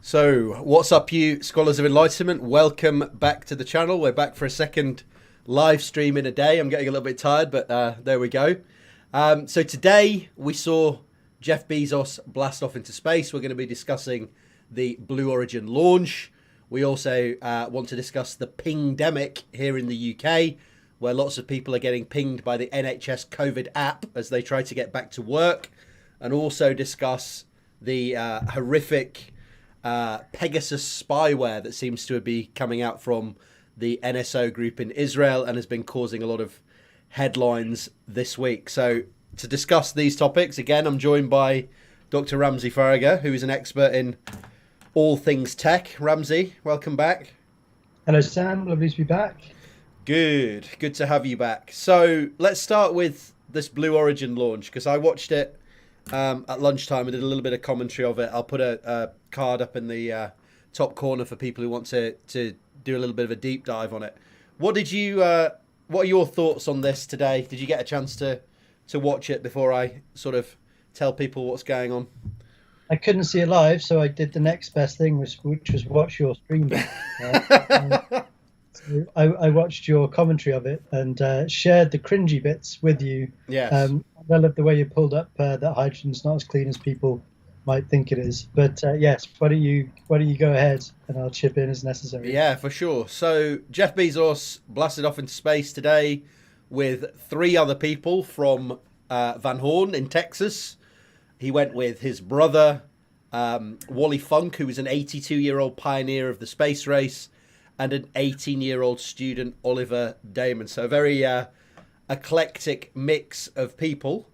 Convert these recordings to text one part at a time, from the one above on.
So, what's up, you scholars of enlightenment? Welcome back to the channel. We're back for a second live stream in a day. I'm getting a little bit tired, but there we go. So today we saw Jeff Bezos blast off into space. We're going to be discussing the Blue Origin launch. We also want to discuss the pingdemic here in the UK, where lots of people are getting pinged by the NHS COVID app as they try to get back to work, and also discuss the horrific Pegasus spyware that seems to be coming out from the NSO group in Israel and has been causing a lot of headlines this week. So to discuss these topics, again, I'm joined by Dr. Ramsey Faragher, who is an expert in all things tech. Ramsey, welcome back. Hello, Sam. Lovely to be back. Good to have you back. So let's start with this Blue Origin launch, because I watched it at lunchtime. I did a little bit of commentary of it. I'll put a card up in the top corner for people who want to do a little bit of a deep dive on it. What are your thoughts on this today? Did you get a chance to watch it before I sort of tell people what's going on? I couldn't see it live, so I did the next best thing, which was watch your stream. So I watched your commentary of it and shared the cringy bits with you. Yes. I love the way you pulled up that hydrogen's not as clean as people might think it is. But yes, why don't you go ahead and I'll chip in as necessary. Yeah, for sure. So Jeff Bezos blasted off into space today with 3 other people from Van Horn in Texas. He went with his brother, Wally Funk, who was an 82-year-old pioneer of the space race, and an 18-year-old student, Oliver Damon. So a very eclectic mix of people,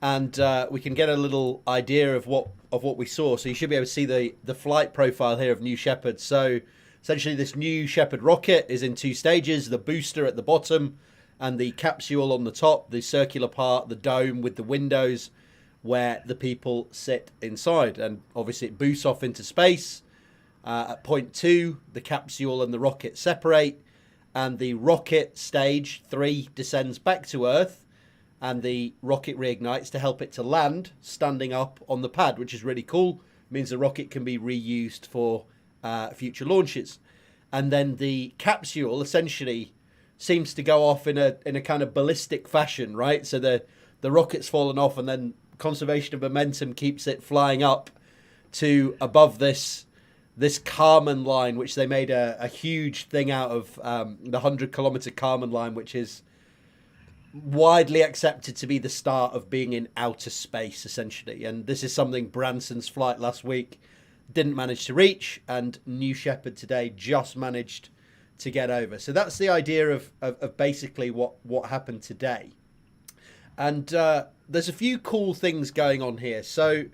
and we can get a little idea of what we saw. So you should be able to see the flight profile here of New Shepard. So essentially this New Shepard rocket is in 2 stages: the booster at the bottom and the capsule on the top, the circular part, the dome with the windows where the people sit inside. And obviously it boosts off into space. At point 2, the capsule and the rocket separate, and the rocket stage 3 descends back to Earth, and the rocket reignites to help it to land standing up on the pad, which is really cool. It means the rocket can be reused for future launches. And then the capsule essentially seems to go off in a kind of ballistic fashion, right? So the rocket's fallen off, and then conservation of momentum keeps it flying up to above this Kármán line, which they made a huge thing out of, the 100-kilometer Kármán line, which is widely accepted to be the start of being in outer space, essentially. And this is something Branson's flight last week didn't manage to reach, and New Shepard today just managed to get over. So that's the idea of basically what happened today. And there's a few cool things going on here. So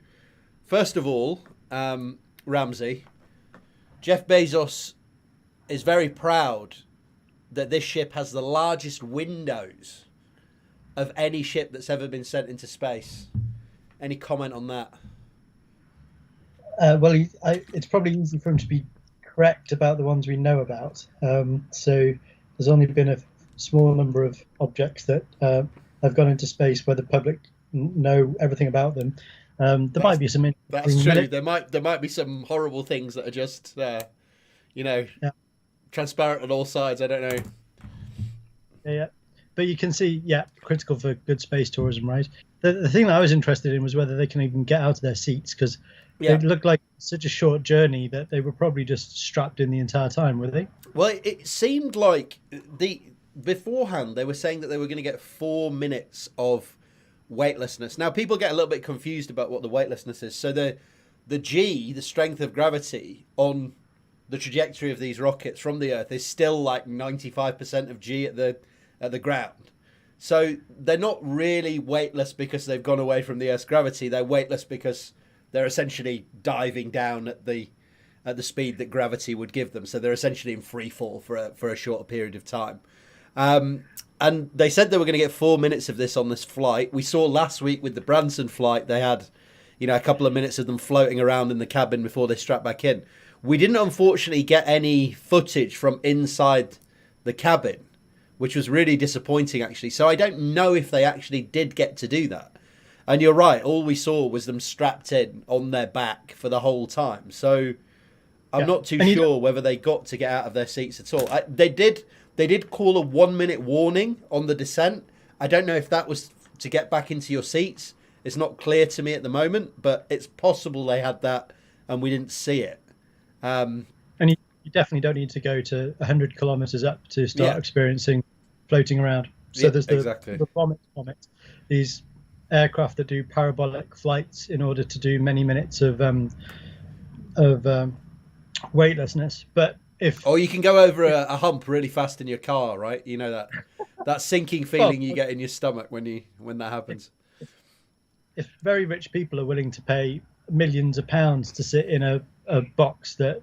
first of all, Ramsey, Jeff Bezos is very proud that this ship has the largest windows of any ship that's ever been sent into space. Any comment on that? Well, it's probably easy for him to be correct about the ones we know about. So there's only been a small number of objects that have gone into space where the public know everything about them. Might be some. That's true. There might be some horrible things that are just, transparent on all sides. I don't know. Yeah, but you can see, critical for good space tourism, right? The thing that I was interested in was whether they can even get out of their seats, because it looked like such a short journey that they were probably just strapped in the entire time, were they? Well, it seemed like beforehand they were saying that they were going to get 4 minutes of weightlessness. Now people get a little bit confused about what the weightlessness is. So the G, the strength of gravity on the trajectory of these rockets from the Earth, is still like 95% of G at the ground. So they're not really weightless because they've gone away from the Earth's gravity. They're weightless because they're essentially diving down at the speed that gravity would give them. So they're essentially in free fall for a shorter period of time. And they said they were going to get 4 minutes of this on this flight. We saw last week with the Branson flight, they had, a couple of minutes of them floating around in the cabin before they strapped back in. We didn't, unfortunately, get any footage from inside the cabin, which was really disappointing, actually. So I don't know if they actually did get to do that. And you're right, all we saw was them strapped in on their back for the whole time. So I'm not too And sure whether they got to get out of their seats at all. They did call a 1 minute warning on the descent. I don't know if that was to get back into your seats. It's not clear to me at the moment, but it's possible they had that and we didn't see it. And you definitely don't need to go to 100 kilometers up to start experiencing floating around. So there's the Vomit, these aircraft that do parabolic flights in order to do many minutes of weightlessness. But you can go over a hump really fast in your car, right? You know that sinking feeling you get in your stomach when that happens. If very rich people are willing to pay millions of pounds to sit in a box that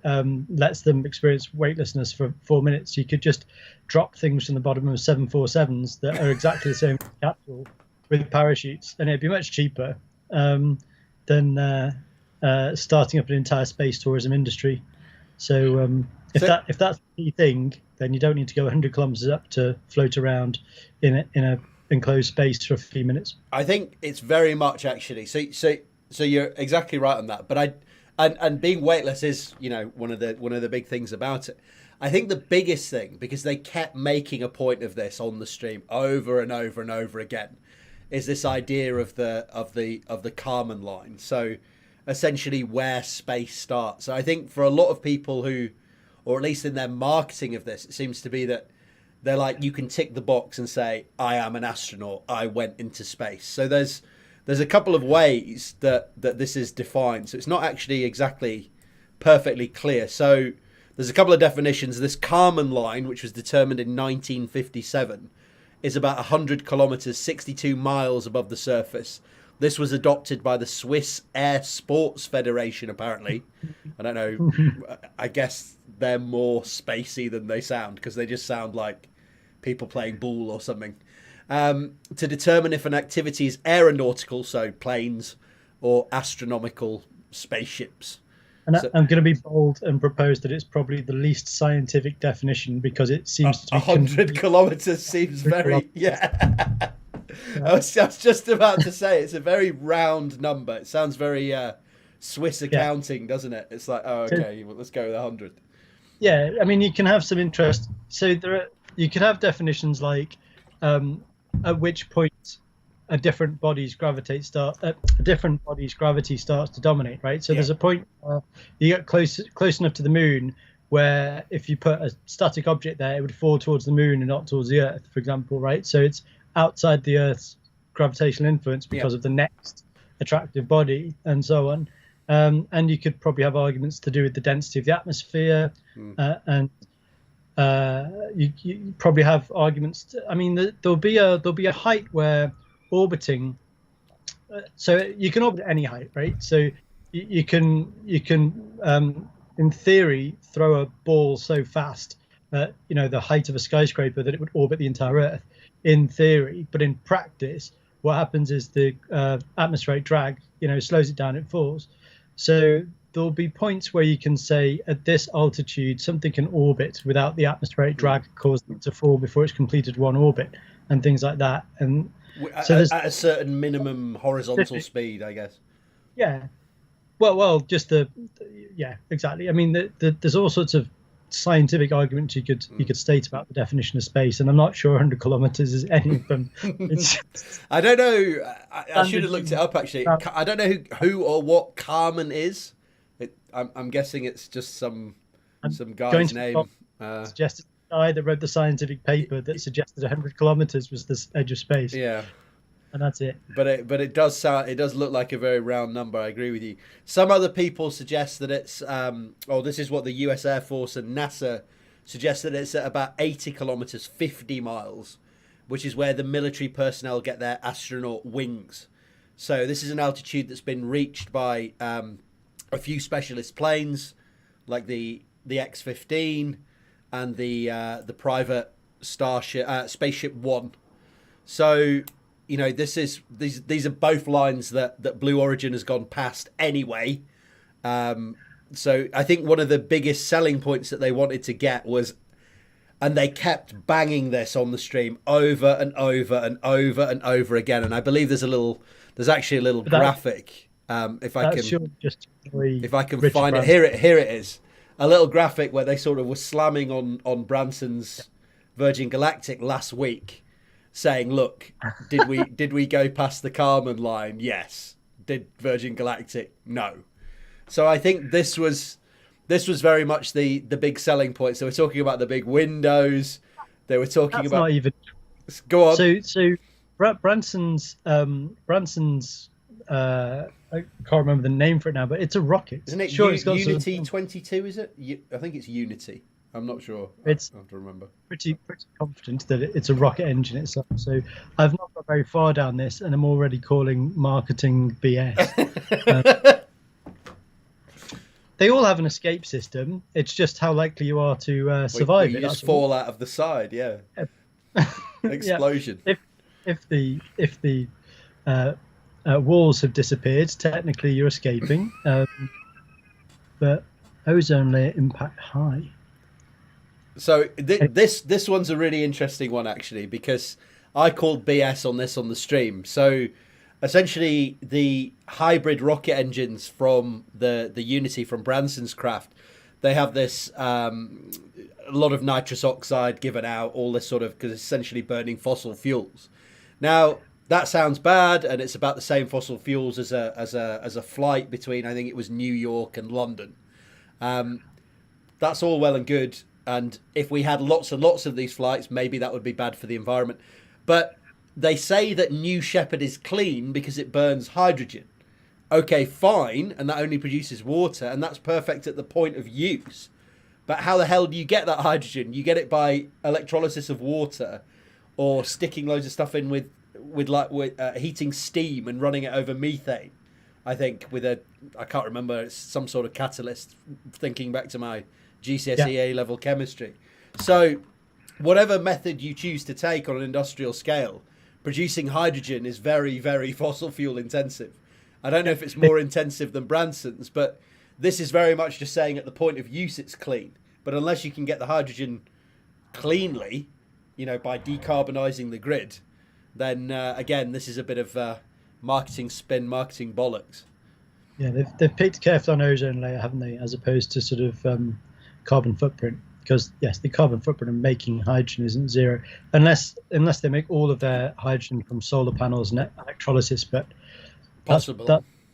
lets them experience weightlessness for 4 minutes, you could just drop things from the bottom of 747s that are exactly the same capsule with parachutes, and it'd be much cheaper than starting up an entire space tourism industry. So if that's the key thing, then you don't need to go 100 kilometers up to float around in a enclosed space for a few minutes. I think it's very much actually. So you're exactly right on that. But and being weightless is, one of the big things about it. I think the biggest thing, because they kept making a point of this on the stream over and over and over again, is this idea of the Kármán line. So essentially where space starts. So I think for a lot of people who, or at least in their marketing of this, it seems to be that they're like, you can tick the box and say, I am an astronaut, I went into space. So there's a couple of ways that this is defined. So it's not actually exactly perfectly clear. So there's a couple of definitions. This Kármán line, which was determined in 1957, is about 100 kilometers, 62 miles above the surface. This was adopted by the Swiss Air Sports Federation, apparently. I don't know. I guess they're more spacey than they sound, because they just sound like people playing ball or something. To determine if an activity is aeronautical, so planes, or astronomical spaceships. And I'm going to be bold and propose that it's probably the least scientific definition, because it seems to be 100 kilometers seems very I was just about to say it's a very round number. It sounds very Swiss accounting, doesn't it? It's like, oh, okay, well, let's go with 100. Yeah, I mean, you can have some interest. So you can have definitions like at which point a different body's gravity starts to dominate, right? So there's a point where you get close enough to the moon where if you put a static object there, it would fall towards the moon and not towards the Earth, for example, right? So it's outside the Earth's gravitational influence because of the next attractive body and so on. And you could probably have arguments to do with the density of the atmosphere, and you probably have arguments. There'll be a height where orbiting. So you can orbit at any height, right? So you can in theory throw a ball so fast at the height of a skyscraper that it would orbit the entire Earth. In theory, but in practice, what happens is the atmospheric drag, slows it down, it falls. So there'll be points where you can say at this altitude something can orbit without the atmospheric drag causing it to fall before it's completed one orbit, and things like that. And so at a certain minimum horizontal speed, I guess. Yeah. Well, just exactly. I mean, there's all sorts of scientific arguments you could state about the definition of space, and I'm not sure 100 kilometers is any of them. I don't know. I should have looked it up actually. I don't know who or what Kármán is. I'm guessing it's just some guy's name. Suggested the guy that wrote the scientific paper that suggested 100 kilometers was the edge of space. Yeah. And that's it. But it does look like a very round number. I agree with you. Some other people suggest that it's this is what the US Air Force and NASA suggest, that it's at about 80 kilometers, 50 miles, which is where the military personnel get their astronaut wings. So this is an altitude that's been reached by a few specialist planes, like the X-15 and the private Starship Spaceship One. So these are both lines that Blue Origin has gone past anyway. So I think one of the biggest selling points that they wanted to get was, and they kept banging this on the stream over and over and over and over again. And I believe there's actually a little graphic. If I can find it, here it is. a little graphic where they sort of were slamming on Branson's Virgin Galactic last week, saying, "Look, did we go past the Kármán line? Yes. Did Virgin Galactic? No." So I think this was very much the big selling point. So we're talking about the big windows. They were talking That's about. not even. Go on. So Branson's I can't remember the name for it now, but it's a rocket. Isn't it sure, it's got Unity 22? Is it? I think it's Unity. I'm not sure. I have to remember. Pretty confident that it's a rocket engine itself. So I've not got very far down this, and I'm already calling marketing BS. They all have an escape system. It's just how likely you are to survive you it. just fall out of the side, yeah. Explosion. Yeah. If the walls have disappeared, technically you're escaping. But ozone layer impact high. So this one's a really interesting one, actually, because I called BS on this on the stream. So essentially, the hybrid rocket engines from the Unity from Branson's craft, they have this a lot of nitrous oxide given out, all this sort of, because it's essentially burning fossil fuels. Now that sounds bad, and it's about the same fossil fuels as a flight between, I think it was New York and London. That's all well and good. And if we had lots and lots of these flights, maybe that would be bad for the environment. But they say that New Shepard is clean because it burns hydrogen. Okay, fine, and that only produces water, and that's perfect at the point of use. But how the hell do you get that hydrogen? You get it by electrolysis of water, or sticking loads of stuff in with heating steam and running it over methane. I think I can't remember, it's some sort of catalyst. Thinking back to my GCSE A-level chemistry. So whatever method you choose to take on an industrial scale, producing hydrogen is very, very fossil fuel intensive. I don't know if it's more intensive than Branson's, but this is very much just saying at the point of use it's clean. But unless you can get the hydrogen cleanly, by decarbonising the grid, then again, this is a bit of marketing spin, marketing bollocks. Yeah, they've picked careful on ozone layer, haven't they, as opposed to sort of carbon footprint, because yes, the carbon footprint of making hydrogen isn't zero unless they make all of their hydrogen from solar panels and electrolysis, but that's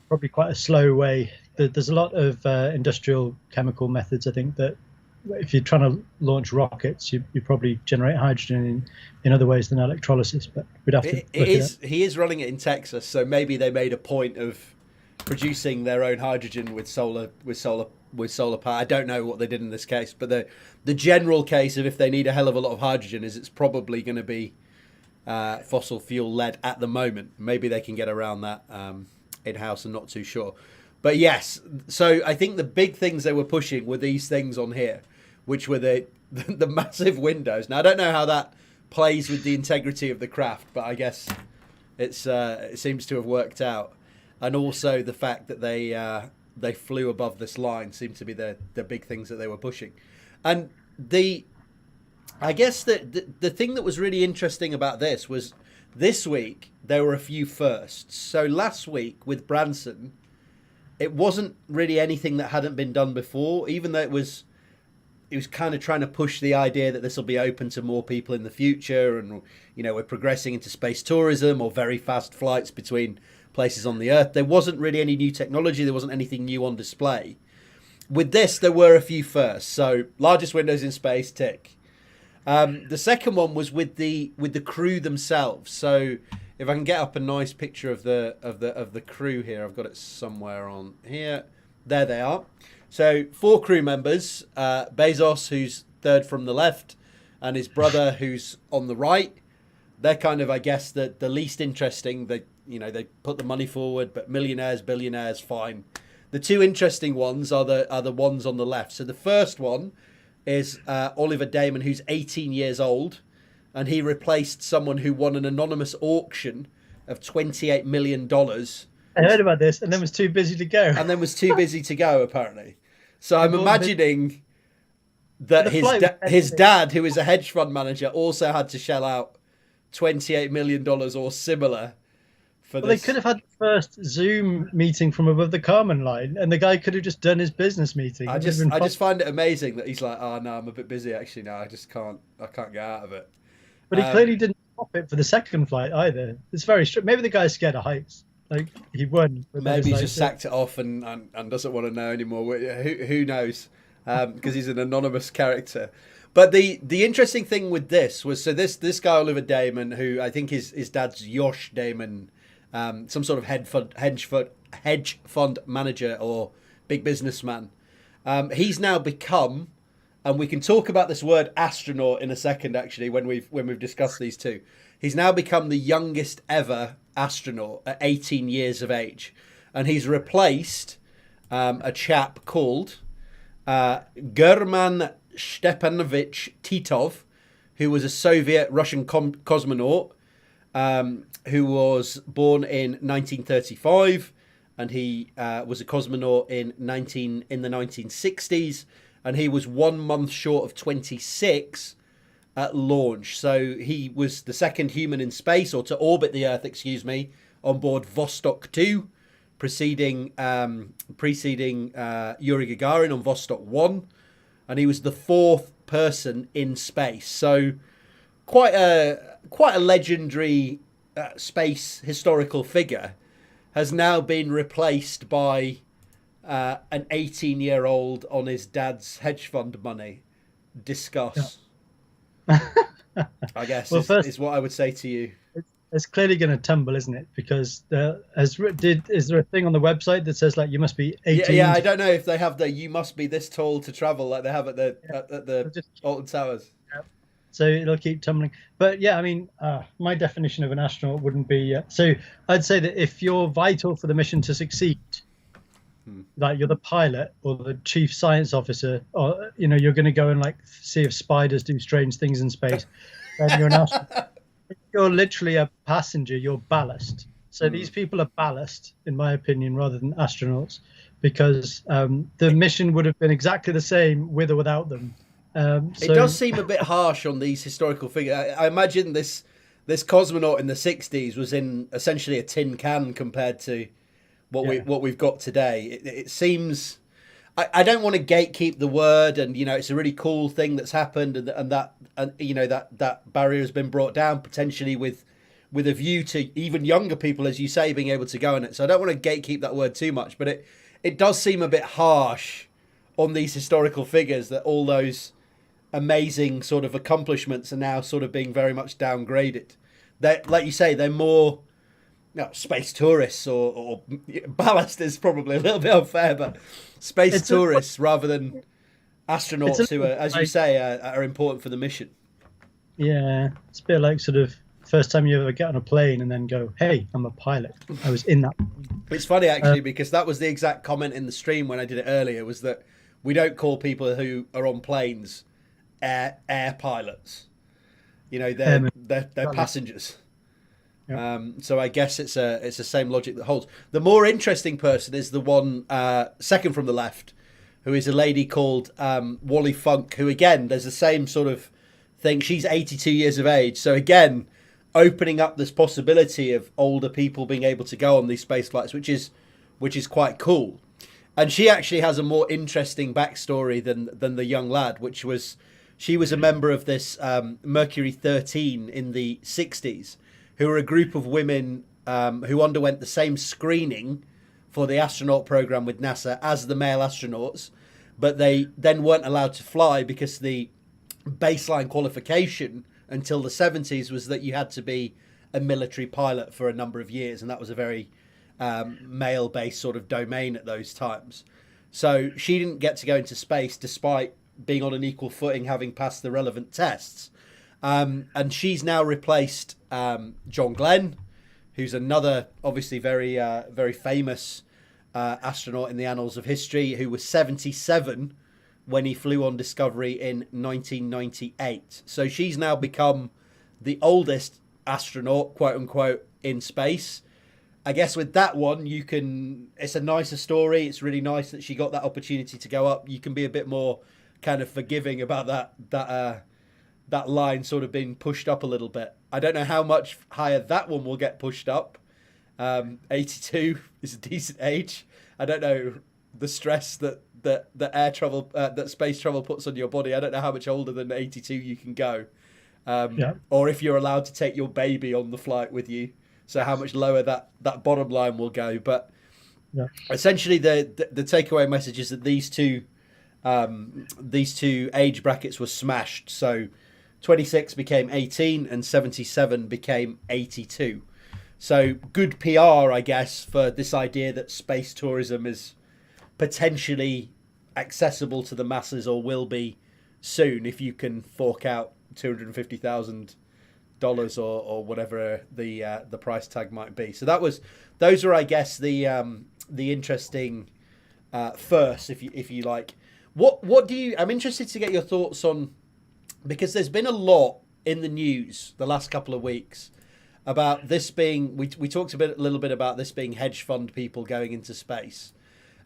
probably quite a slow way. There's a lot of industrial chemical methods, I think, that if you're trying to launch rockets, you probably generate hydrogen in other ways than electrolysis, but we'd have to he is running it in Texas, so maybe they made a point of producing their own hydrogen with solar power. I don't know what they did in this case, but the general case of if they need a hell of a lot of hydrogen is it's probably going to be fossil fuel led at the moment. Maybe they can get around that in-house, I'm not too sure. But yes, so I think the big things they were pushing were these things on here, which were the massive windows. Now, I don't know how that plays with the integrity of the craft, but I guess it seems to have worked out. And also the fact that they flew above this line seemed to be the big things that they were pushing. And I guess that the thing that was really interesting about this was this week there were a few firsts. So last week with Branson, it wasn't really anything that hadn't been done before, even though it was kind of trying to push the idea that this will be open to more people in the future, and we're progressing into space tourism or very fast flights between places on the Earth. There wasn't really any new technology. There wasn't anything new on display. With this, there were a few firsts. So largest windows in space, tick. The second one was with the crew themselves. So if I can get up a nice picture of the crew here, I've got it somewhere on here. There they are. So 4 crew members: Bezos, who's third from the left, and his brother, who's on the right. They're kind of, I guess, the least interesting. They put the money forward, but millionaires, billionaires, fine. The 2 interesting ones are the ones on the left. So the first one is Oliver Damon, who's 18 years old, and he replaced someone who won an anonymous auction of $28 million. I heard about this, and then was too busy to go. Apparently. So I'm imagining that his dad, who is a hedge fund manager, also had to shell out $28 million or similar for Well, they this. could have had the first Zoom meeting from above the Kármán line, and the guy could have just done his business meeting. I It would have just been I fun. just find it amazing that he's like, oh no, I'm a bit busy actually now. I can't get out of it. But he Um, clearly didn't stop it for the second flight either. It's very strange. Maybe the guy's scared of heights. Like he won, but then Maybe it's he's like, just sacked it off and doesn't want to know anymore. Who knows? Because he's an anonymous character. But the interesting thing with this was, so this guy Oliver Damon, who I think is his dad's Josh Damon, some sort of hedge fund manager or big businessman. He's now become, and we can talk about this word astronaut in a second. Actually, when we've discussed these two, he's now become the youngest ever astronaut at 18 years of age, and he's replaced a chap called German Stepanovich Titov, who was a Soviet Russian cosmonaut who was born in 1935, and he was a cosmonaut in the 1960s, and he was 1 month short of 26 at launch. So he was the second human in space, or to orbit the Earth, excuse me, on board Vostok 2, preceding Yuri Gagarin on Vostok 1, and he was the fourth person in space. So quite a legendary space historical figure has now been replaced by an 18-year-old on his dad's hedge fund money. Discuss. I guess well, first, is what I would say to you. it's clearly going to tumble, isn't it? Because is there a thing on the website that says like you must be 18? Yeah, I don't know if they have the "you must be this tall to travel" like they have at the Just, Alton Towers. so it'll keep tumbling. But yeah, I mean, my definition of an astronaut wouldn't be. So I'd say that if you're vital for the mission to succeed, like you're the pilot or the chief science officer, or you're going to go and like see if spiders do strange things in space, then you're an astronaut. If you're literally a passenger, you're ballast. So these people are ballast, in my opinion, rather than astronauts, because the mission would have been exactly the same with or without them. It does seem a bit harsh on these historical figures. I imagine this cosmonaut in the 60s was in essentially a tin can compared to what we've got today. It seems. I don't want to gatekeep the word, and it's a really cool thing that's happened, and that barrier has been brought down potentially with a view to even younger people, as you say, being able to go in it. So I don't want to gatekeep that word too much, but it does seem a bit harsh on these historical figures that all those amazing sort of accomplishments are now sort of being very much downgraded. They, like you say, they're more space tourists or ballast is probably a little bit unfair, but space tourists rather than astronauts who are, as you say, are important for the mission. Yeah, it's a bit like sort of first time you ever get on a plane and then go, hey, I'm a pilot. I was in that. It's funny actually, because that was the exact comment in the stream when I did it earlier, was that we don't call people who are on planes air pilots. They're passengers. Yeah. So I guess it's the same logic that holds. The more interesting person is the one second from the left, who is a lady called Wally Funk, who again, there's the same sort of thing. She's 82 years of age. So again, opening up this possibility of older people being able to go on these space flights, which is quite cool. And she actually has a more interesting backstory than the young lad, which was she was a member of this Mercury 13 in the 60s, who were a group of women who underwent the same screening for the astronaut program with NASA as the male astronauts, but they then weren't allowed to fly because the baseline qualification until the 70s was that you had to be a military pilot for a number of years, and that was a very male-based sort of domain at those times. So she didn't get to go into space despite being on an equal footing, having passed the relevant tests. And she's now replaced John Glenn, who's another obviously very very famous astronaut in the annals of history, who was 77 when he flew on Discovery in 1998. So she's now become the oldest astronaut, quote unquote, in space. I guess with that one, it's a nicer story. It's really nice that she got that opportunity to go up. You can be a bit more kind of forgiving about that line sort of being pushed up a little bit. I don't know how much higher that one will get pushed up. 82 is a decent age. I don't know the stress that air travel, that space travel puts on your body. I don't know how much older than 82 you can go, or if you're allowed to take your baby on the flight with you. So how much lower that bottom line will go. But essentially, the takeaway message is that these two age brackets were smashed. So 26 became 18 and 77 became 82. So good PR, I guess, for this idea that space tourism is potentially accessible to the masses, or will be soon, if you can fork out $250,000 or whatever the price tag might be. So those are, I guess, the interesting first, if you like. What do you? I'm interested to get your thoughts on, because there's been a lot in the news the last couple of weeks about this being. We talked a little bit about this being hedge fund people going into space,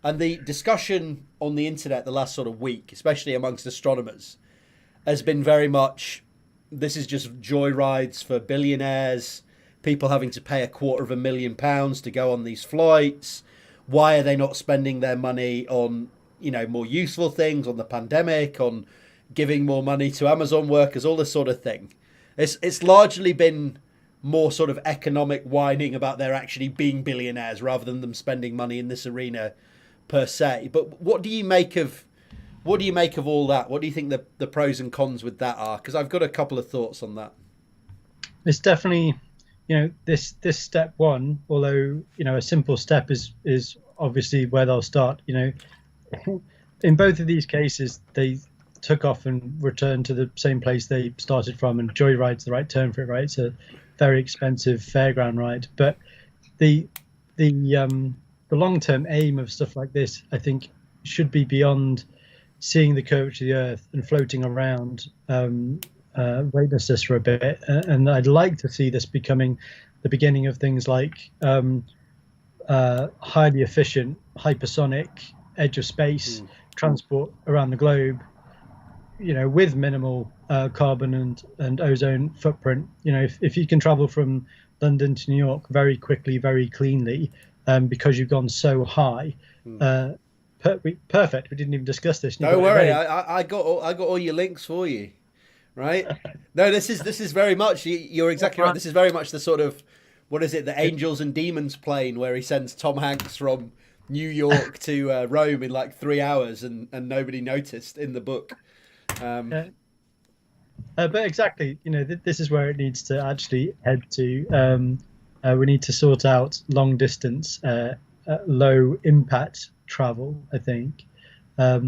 and the discussion on the internet the last sort of week, especially amongst astronomers, has been very much, this is just joyrides for billionaires, people having to pay £250,000 to go on these flights. Why are they not spending their money on, more useful things, on the pandemic, on giving more money to Amazon workers, all this sort of thing? It's largely been more sort of economic whining about there actually being billionaires rather than them spending money in this arena per se. But what do you make of all that? What do you think the pros and cons with that are? Because I've got a couple of thoughts on that. It's definitely, this step one, although, a simple step is obviously where they'll start. In both of these cases, they took off and returned to the same place they started from, and joyride's the right term for it, right? It's a very expensive fairground ride. But the long-term aim of stuff like this, I think, should be beyond seeing the curvature of the Earth and floating around weightlessness for a bit. And I'd like to see this becoming the beginning of things like highly efficient, hypersonic, edge of space transport around the globe, with minimal carbon and ozone footprint. If you can travel from London to New York very quickly, very cleanly, because you've gone so high, perfect. We didn't even discuss this. Don't worry, I got all your links for you, right? No, this is very much, you're exactly right. This is very much the sort of, what is it, the Angels and Demons plane where he sends Tom Hanks from New York to Rome in like 3 hours, and nobody noticed in the book. But exactly, this is where it needs to actually head to. We need to sort out long distance, low impact travel, I think.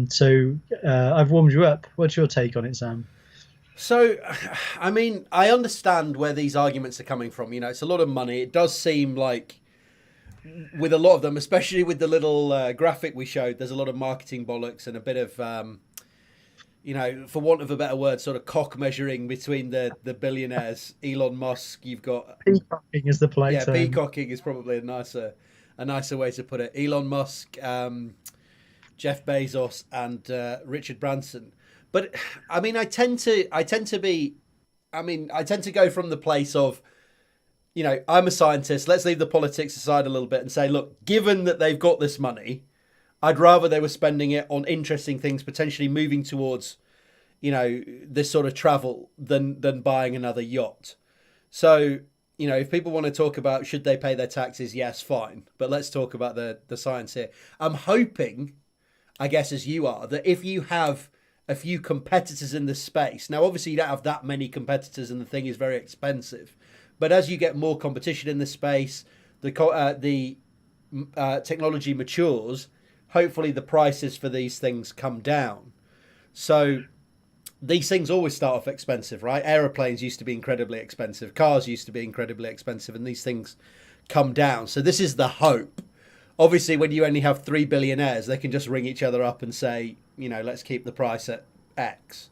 So I've warmed you up. What's your take on it, Sam? So, I mean, I understand where these arguments are coming from. It's a lot of money. It does seem like, with a lot of them, especially with the little graphic we showed, there's a lot of marketing bollocks and a bit of, for want of a better word, sort of cock measuring between the billionaires. Elon Musk, you've got... Peacocking is the play. Yeah, peacocking is probably a nicer way to put it. Elon Musk, Jeff Bezos, and Richard Branson. But I mean, I tend to go from the place of, I'm a scientist. Let's leave the politics aside a little bit and say, look, given that they've got this money, I'd rather they were spending it on interesting things, potentially moving towards, this sort of travel than buying another yacht. So, if people want to talk about should they pay their taxes, yes, fine. But let's talk about the science here. I'm hoping, I guess, as you are, that if you have a few competitors in this space, now obviously you don't have that many competitors and the thing is very expensive, but as you get more competition in this space, the technology matures, hopefully the prices for these things come down. So these things always start off expensive, right? Aeroplanes used to be incredibly expensive. Cars used to be incredibly expensive, and these things come down. So this is the hope. Obviously, when you only have 3 billionaires, they can just ring each other up and say, let's keep the price at X.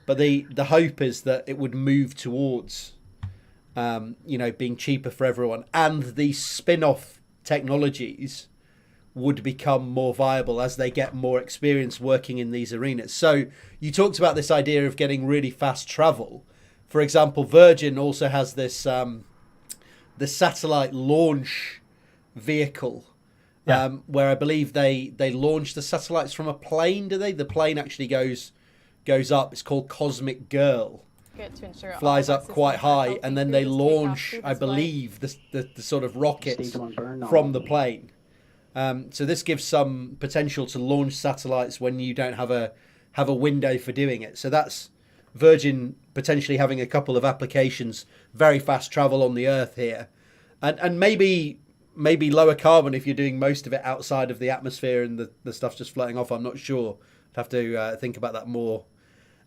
But the hope is that it would move towards, being cheaper for everyone. And these spin-off technologies would become more viable as they get more experience working in these arenas. So you talked about this idea of getting really fast travel. For example, Virgin also has this the satellite launch vehicle, Yeah. where I believe they launch the satellites from a plane. Do they? The plane actually goes up. It's called Cosmic Girl. To ensure Flies all up quite high, and then they launch, I believe, the sort of rockets from the plane. So this gives some potential to launch satellites when you don't have a window for doing it. So that's Virgin potentially having a couple of applications, very fast travel on the Earth here, and maybe lower carbon if you're doing most of it outside of the atmosphere and the stuff's just floating off. I'm not sure. I'd have to think about that more.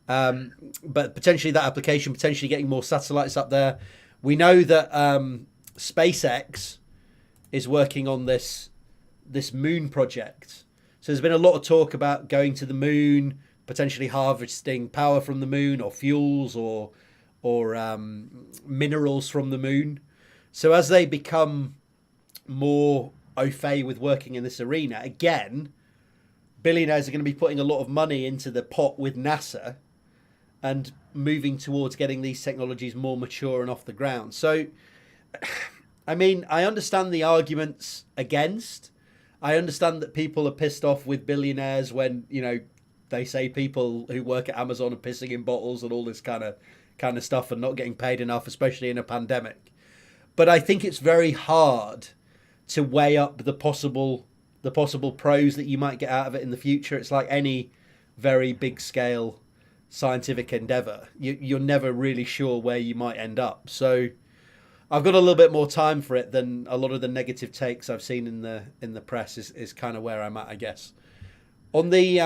But potentially that application, potentially getting more satellites up there. We know that SpaceX is working on this moon project. So there's been a lot of talk about going to the moon, potentially harvesting power from the moon, or fuels, or minerals from the moon. So as they become more au fait with working in this arena, again, billionaires are going to be putting a lot of money into the pot with NASA and moving towards getting these technologies more mature and off the ground. So, I mean, I understand the arguments against. I understand that people are pissed off with billionaires when, you know, they say people who work at Amazon are pissing in bottles and all this kind of stuff and not getting paid enough, especially in a pandemic. But I think it's very hard to weigh up the possible pros that you might get out of it in the future. It's like any very big scale scientific endeavor. You're never really sure where you might end up. So I've got a little bit more time for it than a lot of the negative takes I've seen in the press is kind of where I'm at, I guess. On the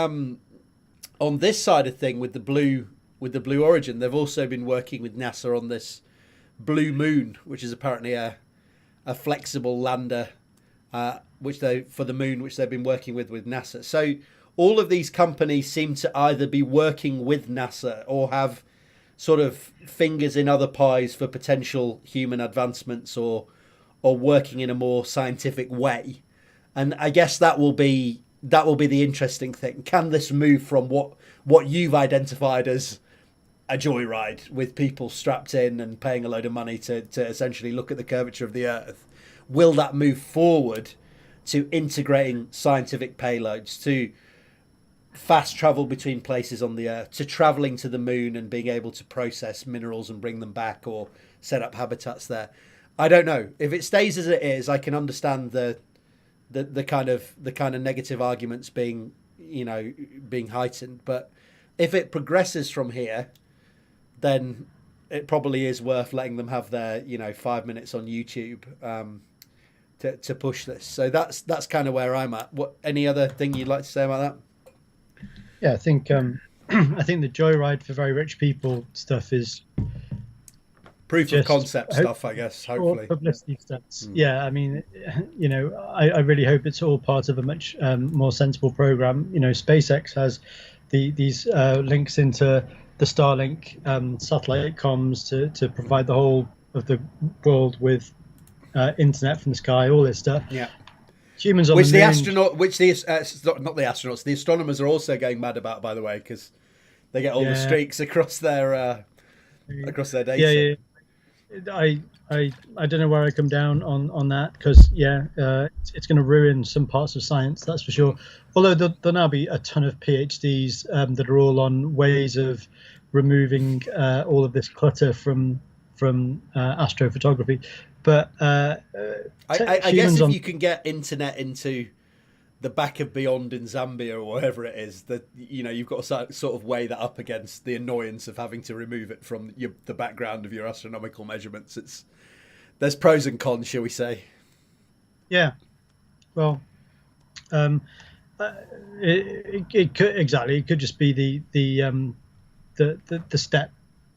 on this side of thing with the Blue Origin, they've also been working with NASA on this Blue Moon, which is apparently a flexible lander for the moon, which they've been working with NASA. So all of these companies seem to either be working with NASA or have sort of fingers in other pies for potential human advancements, or working in a more scientific way. And I guess that will be the interesting thing. Can this move from what you've identified as a joyride with people strapped in and paying a load of money to essentially look at the curvature of the Earth? Will that move forward to integrating scientific payloads, to fast travel between places on the Earth, to traveling to the moon and being able to process minerals and bring them back or set up habitats there? I don't know. If it stays as it is, I can understand the kind of negative arguments being heightened. But if it progresses from here, then it probably is worth letting them have their 5 minutes on YouTube to push this. So that's kind of where I'm at. What, any other thing you'd like to say about that? Yeah, I think I think the joyride for very rich people stuff is proof of concept stuff, I guess. Hopefully, publicity stunts. Yeah, I mean, I really hope it's all part of a much more sensible program. SpaceX has these links into the Starlink satellite comms to provide the whole of the world with internet from the sky, all this stuff. Yeah. Humans on which the moon, not the astronauts, the astronomers are also going mad about, by the way, because they get all the streaks across their data. Yeah. I don't know where I come down on that, because it's going to ruin some parts of science, that's for sure. Although there'll now be a ton of PhDs that are all on ways of removing all of this clutter from astrophotography. But I guess if you can get internet into the back of beyond in Zambia or wherever it is, that you've got to sort of weigh that up against the annoyance of having to remove it from the background of your astronomical measurements. There's pros and cons, shall we say? Yeah. Well, it could exactly. It could just be the step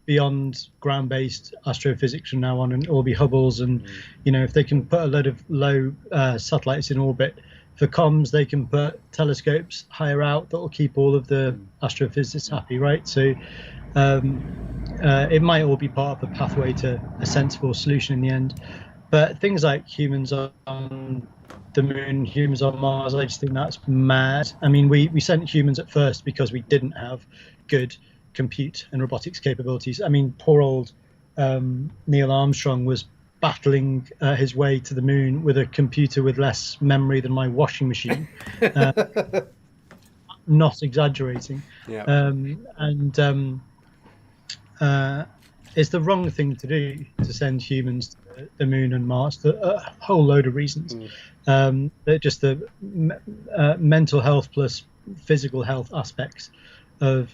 beyond ground-based astrophysics from now on, and all be Hubbles, and if they can put a load of low satellites in orbit for comms, they can put telescopes higher out that will keep all of the astrophysicists happy, right? So it might all be part of the pathway to a sensible solution in the end. But things like humans on the moon, humans on Mars, I just think that's mad. I mean, we sent humans at first because we didn't have good compute and robotics capabilities. I mean, poor old Neil Armstrong was battling his way to the moon with a computer with less memory than my washing machine. Not exaggerating. Yeah. And it's the wrong thing to do to send humans to the moon and Mars for a whole load of reasons. Just the mental health plus physical health aspects of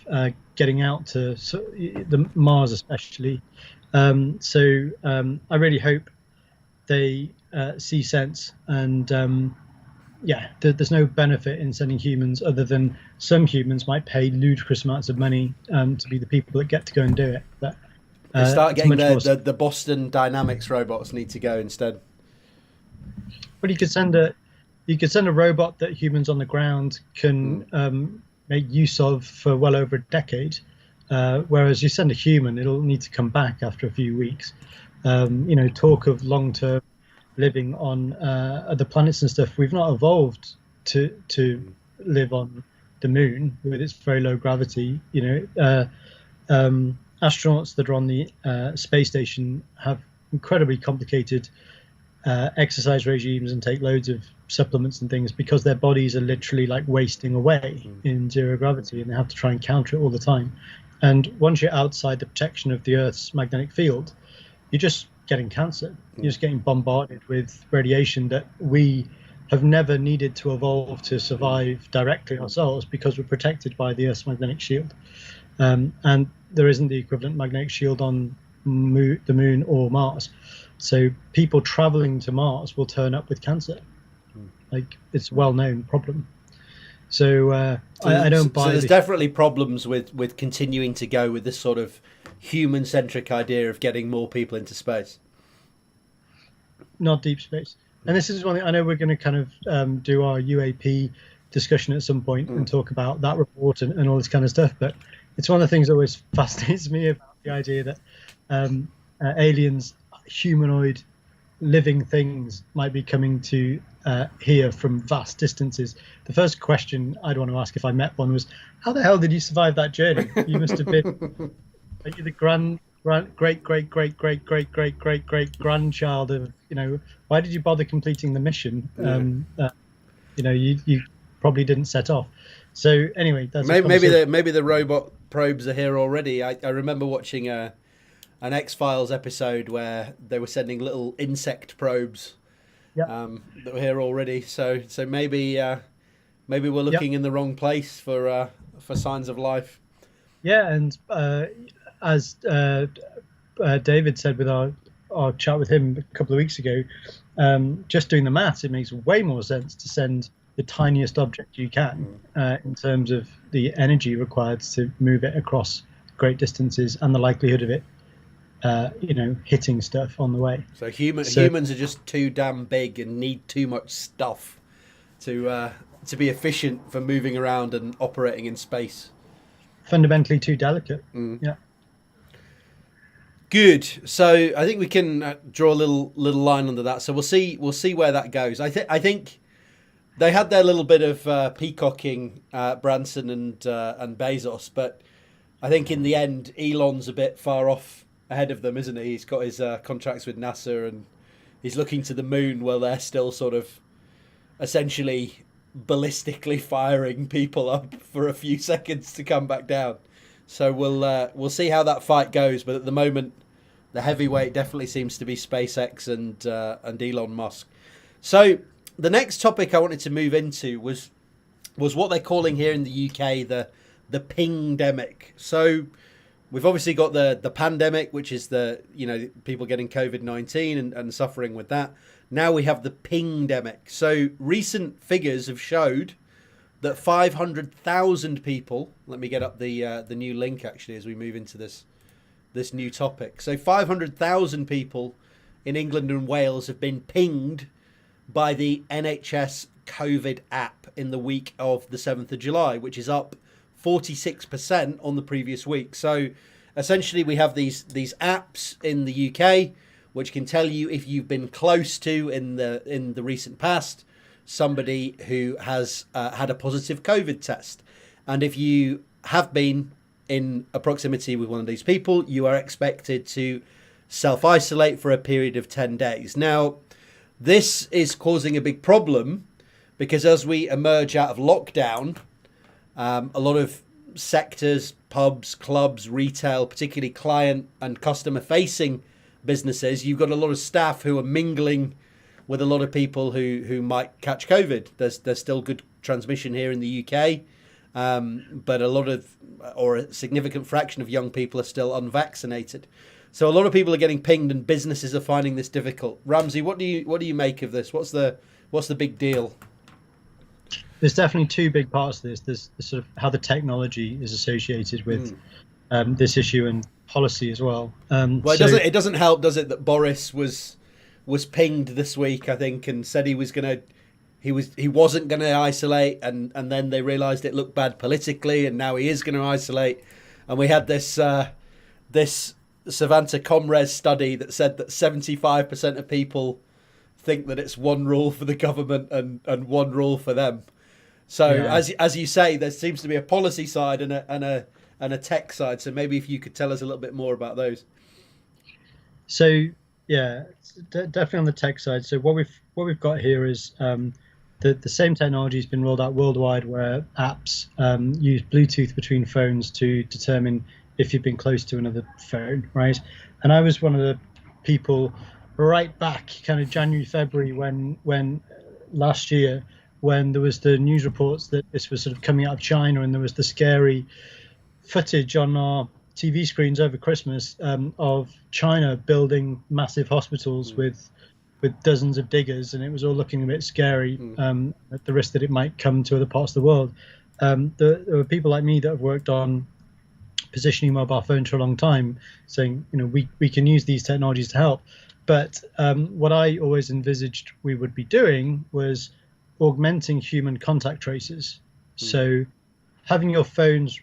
getting out to the Mars especially. So I really hope they see sense, and there's no benefit in sending humans other than some humans might pay ludicrous amounts of money to be the people that get to go and do it. But start getting the Boston Dynamics robots need to go instead. But you could send a robot that humans on the ground can make use of for well over a decade, whereas you send a human, it'll need to come back after a few weeks. Talk of long-term living on other planets and stuff. We've not evolved to live on the moon with its very low gravity. Astronauts that are on the space station have incredibly complicated exercise regimes and take loads of supplements and things because their bodies are literally like wasting away in zero gravity, and they have to try and counter it all the time. And once you're outside the protection of the Earth's magnetic field, you're just getting cancer. You're just getting bombarded with radiation that we have never needed to evolve to survive directly ourselves because we're protected by the Earth's magnetic shield. And there isn't the equivalent magnetic shield on the moon or Mars. So people traveling to Mars will turn up with cancer. Like, it's a well-known problem. So I don't buy. So there's definitely problems with continuing to go with this sort of human-centric idea of getting more people into space. Not deep space. And this is one thing I know we're going to kind of do our UAP discussion at some point and talk about that report and all this kind of stuff. But it's one of the things that always fascinates me about the idea that aliens, humanoid living things might be coming to here from vast distances. The first question I'd want to ask if I met one was, how the hell did you survive that journey? You must have been like the great grandchild of, why did you bother completing the mission? You probably didn't set off. So anyway, that's maybe the robot probes are here already. I remember watching an X-Files episode where they were sending little insect probes that were here already. So maybe we're looking in the wrong place for signs of life. Yeah, and as David said with our chat with him a couple of weeks ago, just doing the maths, it makes way more sense to send the tiniest object you can in terms of the energy required to move it across great distances and the likelihood of it hitting stuff on the way. So humans are just too damn big and need too much stuff to be efficient for moving around and operating in space. Fundamentally too delicate. Yeah. Good. So I think we can draw a little line under that. So we'll see where that goes. I think they had their little bit of peacocking, Branson and Bezos, but I think in the end Elon's a bit far off ahead of them, isn't he? He's got his contracts with NASA and he's looking to the moon while they're still sort of essentially ballistically firing people up for a few seconds to come back down. So we'll see how that fight goes. But at the moment, the heavyweight definitely seems to be SpaceX and Elon Musk. So the next topic I wanted to move into was what they're calling here in the UK the pingdemic. So we've obviously got the pandemic, which is the people getting COVID-19 and suffering with that. Now we have the pingdemic. So recent figures have showed that 500,000 people. Let me get up the new link actually as we move into this new topic. So 500,000 people in England and Wales have been pinged by the NHS COVID app in the week of the 7th of July, which is up 46% on the previous week. So essentially we have these apps in the UK which can tell you if you've been close to in the recent past somebody who has had a positive COVID test. And if you have been in a proximity with one of these people, you are expected to self-isolate for a period of 10 days. Now, this is causing a big problem because as we emerge out of lockdown, a lot of sectors, pubs, clubs, retail, particularly client and customer facing businesses, you've got a lot of staff who are mingling with a lot of people who might catch COVID. There's still good transmission here in the UK, but a lot of, or a significant fraction of young people are still unvaccinated. So a lot of people are getting pinged, and businesses are finding this difficult. Ramsey, what do you make of this? What's the big deal? There's definitely two big parts to this. There's sort of how the technology is associated with this issue and policy as well. Well, it doesn't help, does it, that Boris was pinged this week, I think, and said he wasn't gonna isolate, and then they realised it looked bad politically, and now he is going to isolate. And we had this Savanta Comres study that said that 75% of people think that it's one rule for the government and one rule for them. So as you say, there seems to be a policy side and a tech side. So maybe if you could tell us a little bit more about those. So yeah, definitely on the tech side. So what we've got here is the same technology has been rolled out worldwide, where apps use Bluetooth between phones to determine if you've been close to another phone, right? And I was one of the people right back kind of January, February when last year, when there was the news reports that this was sort of coming out of China, and there was the scary footage on our TV screens over Christmas of China building massive hospitals with dozens of diggers, and it was all looking a bit scary at the risk that it might come to other parts of the world. There were people like me that have worked on positioning mobile phones for a long time, saying, we can use these technologies to help. But what I always envisaged we would be doing was augmenting human contact traces. So having your phones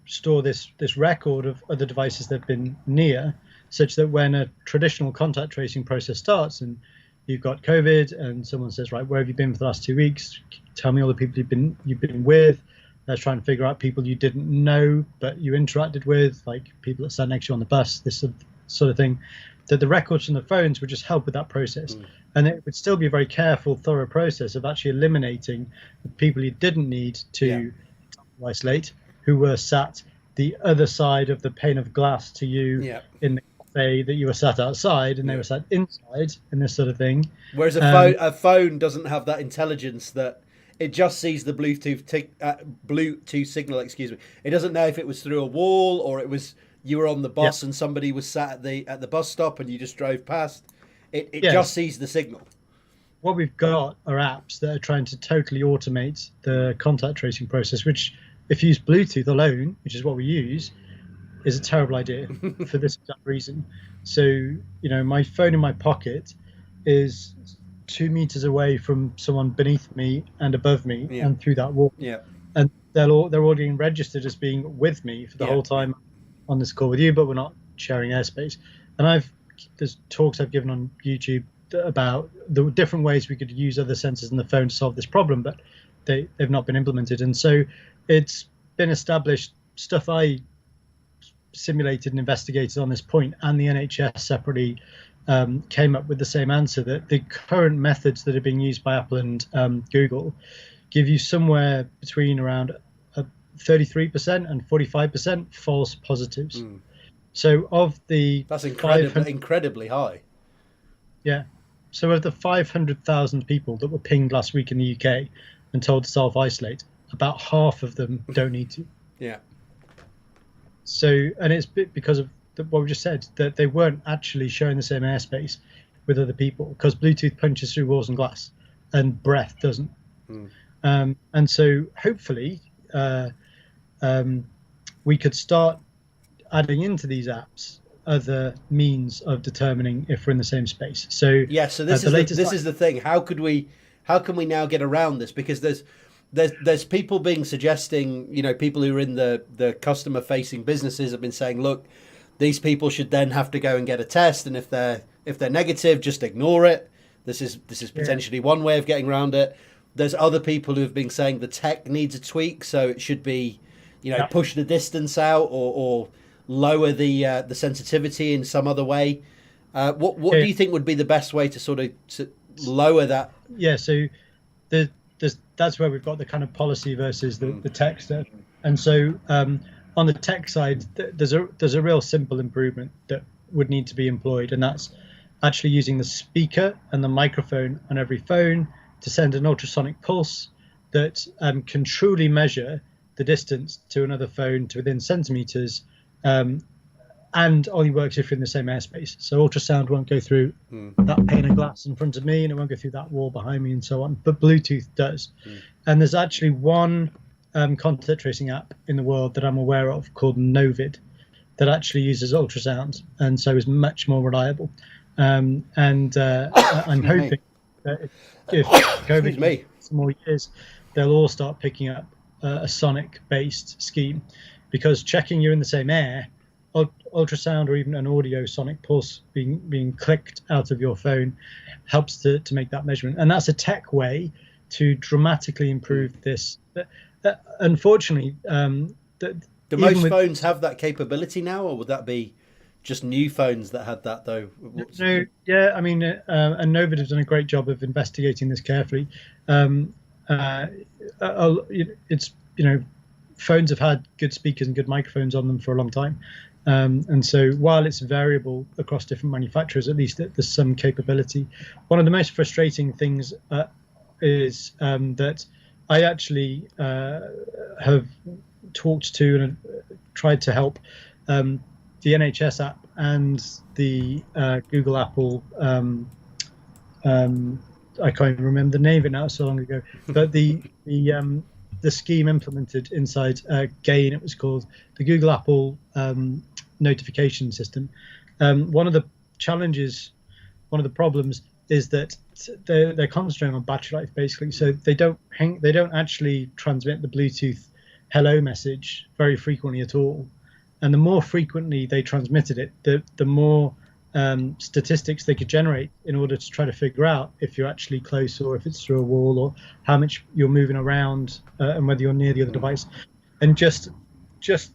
store this record of other devices that have been near, such that when a traditional contact tracing process starts and you've got COVID and someone says, right, where have you been for the last 2 weeks? Tell me all the people you've been with. Let's try and figure out people you didn't know but you interacted with, like people that sat next to you on the bus, this sort of thing. That the records from the phones would just help with that process. And it would still be a very careful, thorough process of actually eliminating the people you didn't need to isolate, who were sat the other side of the pane of glass to you in the cafe that you were sat outside, and they were sat inside, and this sort of thing. Whereas a phone doesn't have that intelligence, that it just sees the Bluetooth signal. It doesn't know if it was through a wall or it was you were on the bus and somebody was sat at the bus stop and you just drove past. It just sees the signal. What we've got are apps that are trying to totally automate the contact tracing process, which, if you use Bluetooth alone, which is what we use, is a terrible idea for this exact reason. So, my phone in my pocket is 2 meters away from someone beneath me and above me and through that wall. Yeah. And they're all being registered as being with me for the whole time on this call with you, but we're not sharing airspace. And there's talks I've given on YouTube about the different ways we could use other sensors in the phone to solve this problem, but they've not been implemented. And so it's been established, stuff I simulated and investigated on this point, and the NHS separately came up with the same answer, that the current methods that are being used by Apple and Google give you somewhere between around 33% and 45% false positives. So of the... That's incredibly high. Yeah. So of the 500,000 people that were pinged last week in the UK and told to self-isolate, about half of them don't need to. Yeah. So, and it's because of what we just said, that they weren't actually sharing the same airspace with other people, because Bluetooth punches through walls and glass and breath doesn't. And so hopefully we could start adding into these apps other means of determining if we're in the same space. So so this is the thing. How can we now get around this? Because there's people suggesting, people who are in the customer facing businesses have been saying, look, these people should then have to go and get a test, and if they're negative, just ignore it. This is potentially one way of getting around it. There's other people who have been saying the tech needs a tweak, so it should be, push the distance out or lower the sensitivity in some other way. What do you think would be the best way to sort of lower that? Yeah, so that's where we've got the kind of policy versus the tech stuff. And so on the tech side, there's a real simple improvement that would need to be employed, and that's actually using the speaker and the microphone on every phone to send an ultrasonic pulse that can truly measure the distance to another phone to within centimeters, and only works if you're in the same airspace. So ultrasound won't go through that pane of glass in front of me, and it won't go through that wall behind me, and so on. But Bluetooth does. And there's actually one contact tracing app in the world that I'm aware of called Novid that actually uses ultrasound, and so is much more reliable. I'm hoping that if COVID takes some more years, they'll all start picking up a sonic-based scheme, because checking you're in the same air, ultrasound or even an audio sonic pulse being clicked out of your phone helps to make that measurement. And that's a tech way to dramatically improve this. Unfortunately, do most phones have that capability now, or would that be just new phones that had that though? No, yeah, I mean, and Novid has done a great job of investigating this carefully. It's, phones have had good speakers and good microphones on them for a long time. And so while it's variable across different manufacturers, at least there's some capability. One of the most frustrating things is that I actually have talked to and tried to help the NHS app and the Google Apple. I can't even remember the name of it now, so long ago. But the scheme implemented inside GAIN, it was called the Google Apple notification system. One of the challenges, one of the problems is that they're concentrating on battery life, basically. So they don't actually transmit the Bluetooth hello message very frequently at all. And the more frequently they transmitted it, the more statistics they could generate in order to try to figure out if you're actually close or if it's through a wall or how much you're moving around and whether you're near the other device. And just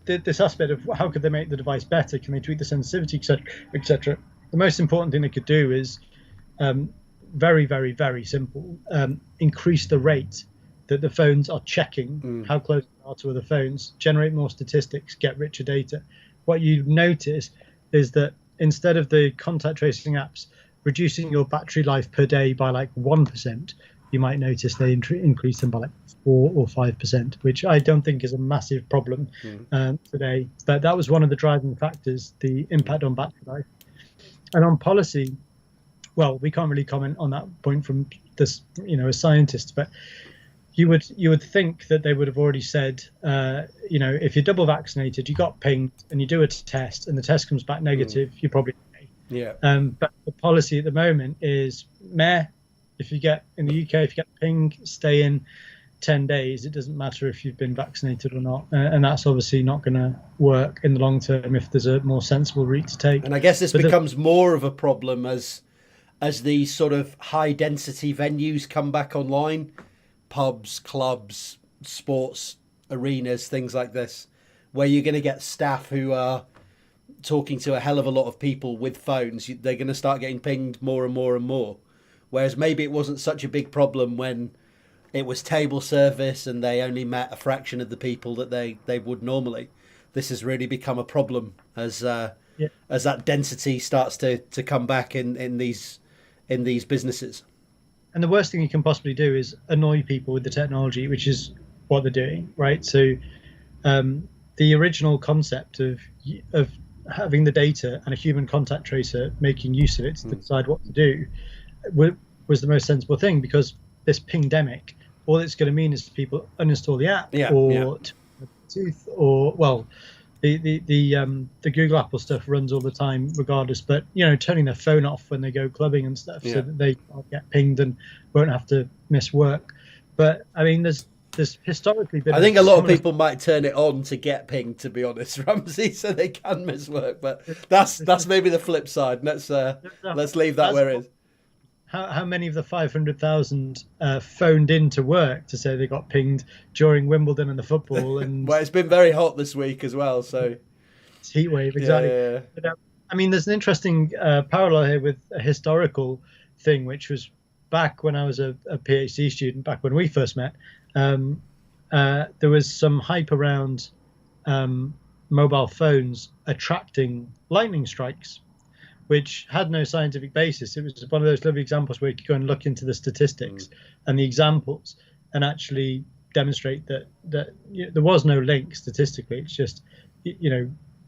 this aspect of how could they make the device better? Can they tweak the sensitivity, etc. The most important thing they could do is very, very, very simple. Increase the rate that the phones are checking how close they are to other phones, generate more statistics, get richer data. What you notice is that instead of the contact tracing apps reducing your battery life per day by like 1%, you might notice they increase them by like 4 or 5%, which I don't think is a massive problem today. But that was one of the driving factors, the impact on battery life. And on policy, well, we can't really comment on that point from this, as scientists, but you would think that they would have already said, if you're double vaccinated, you got pinged and you do a test and the test comes back negative, you're probably okay. Yeah. But the policy at the moment is, if you get in the UK, if you get pinged, stay in 10 days. It doesn't matter if you've been vaccinated or not. And that's obviously not going to work in the long term if there's a more sensible route to take. And I guess this becomes more of a problem as these sort of high density venues come back online. Pubs, clubs, sports arenas, things like this, where you're going to get staff who are talking to a hell of a lot of people with phones. They're going to start getting pinged more and more and more. Whereas maybe it wasn't such a big problem when it was table service and they only met a fraction of the people that they would normally. This has really become a problem as that density starts to come back in these businesses. And the worst thing you can possibly do is annoy people with the technology, which is what they're doing, right? So the original concept of having the data and a human contact tracer making use of it to decide what to do was the most sensible thing, because this pingdemic, all it's going to mean is people uninstall the app the Google Apple stuff runs all the time regardless, but turning their phone off when they go clubbing and stuff so that they can't get pinged and won't have to miss work. But I mean, there's historically been, I think a lot of people might turn it on to get pinged, to be honest, Ramsey, so they can miss work, but that's maybe the flip side. Let's leave that where it is. How many of the 500,000 phoned in to work to say they got pinged during Wimbledon and the football? And well, it's been very hot this week as well, so it's heat wave, exactly. Yeah. I mean, there's an interesting parallel here with a historical thing, which was back when I was a PhD student, back when we first met. Um, there was some hype around mobile phones attracting lightning strikes, which had no scientific basis. It was one of those lovely examples where you could go and look into the statistics and the examples and actually demonstrate that there was no link statistically. It's just,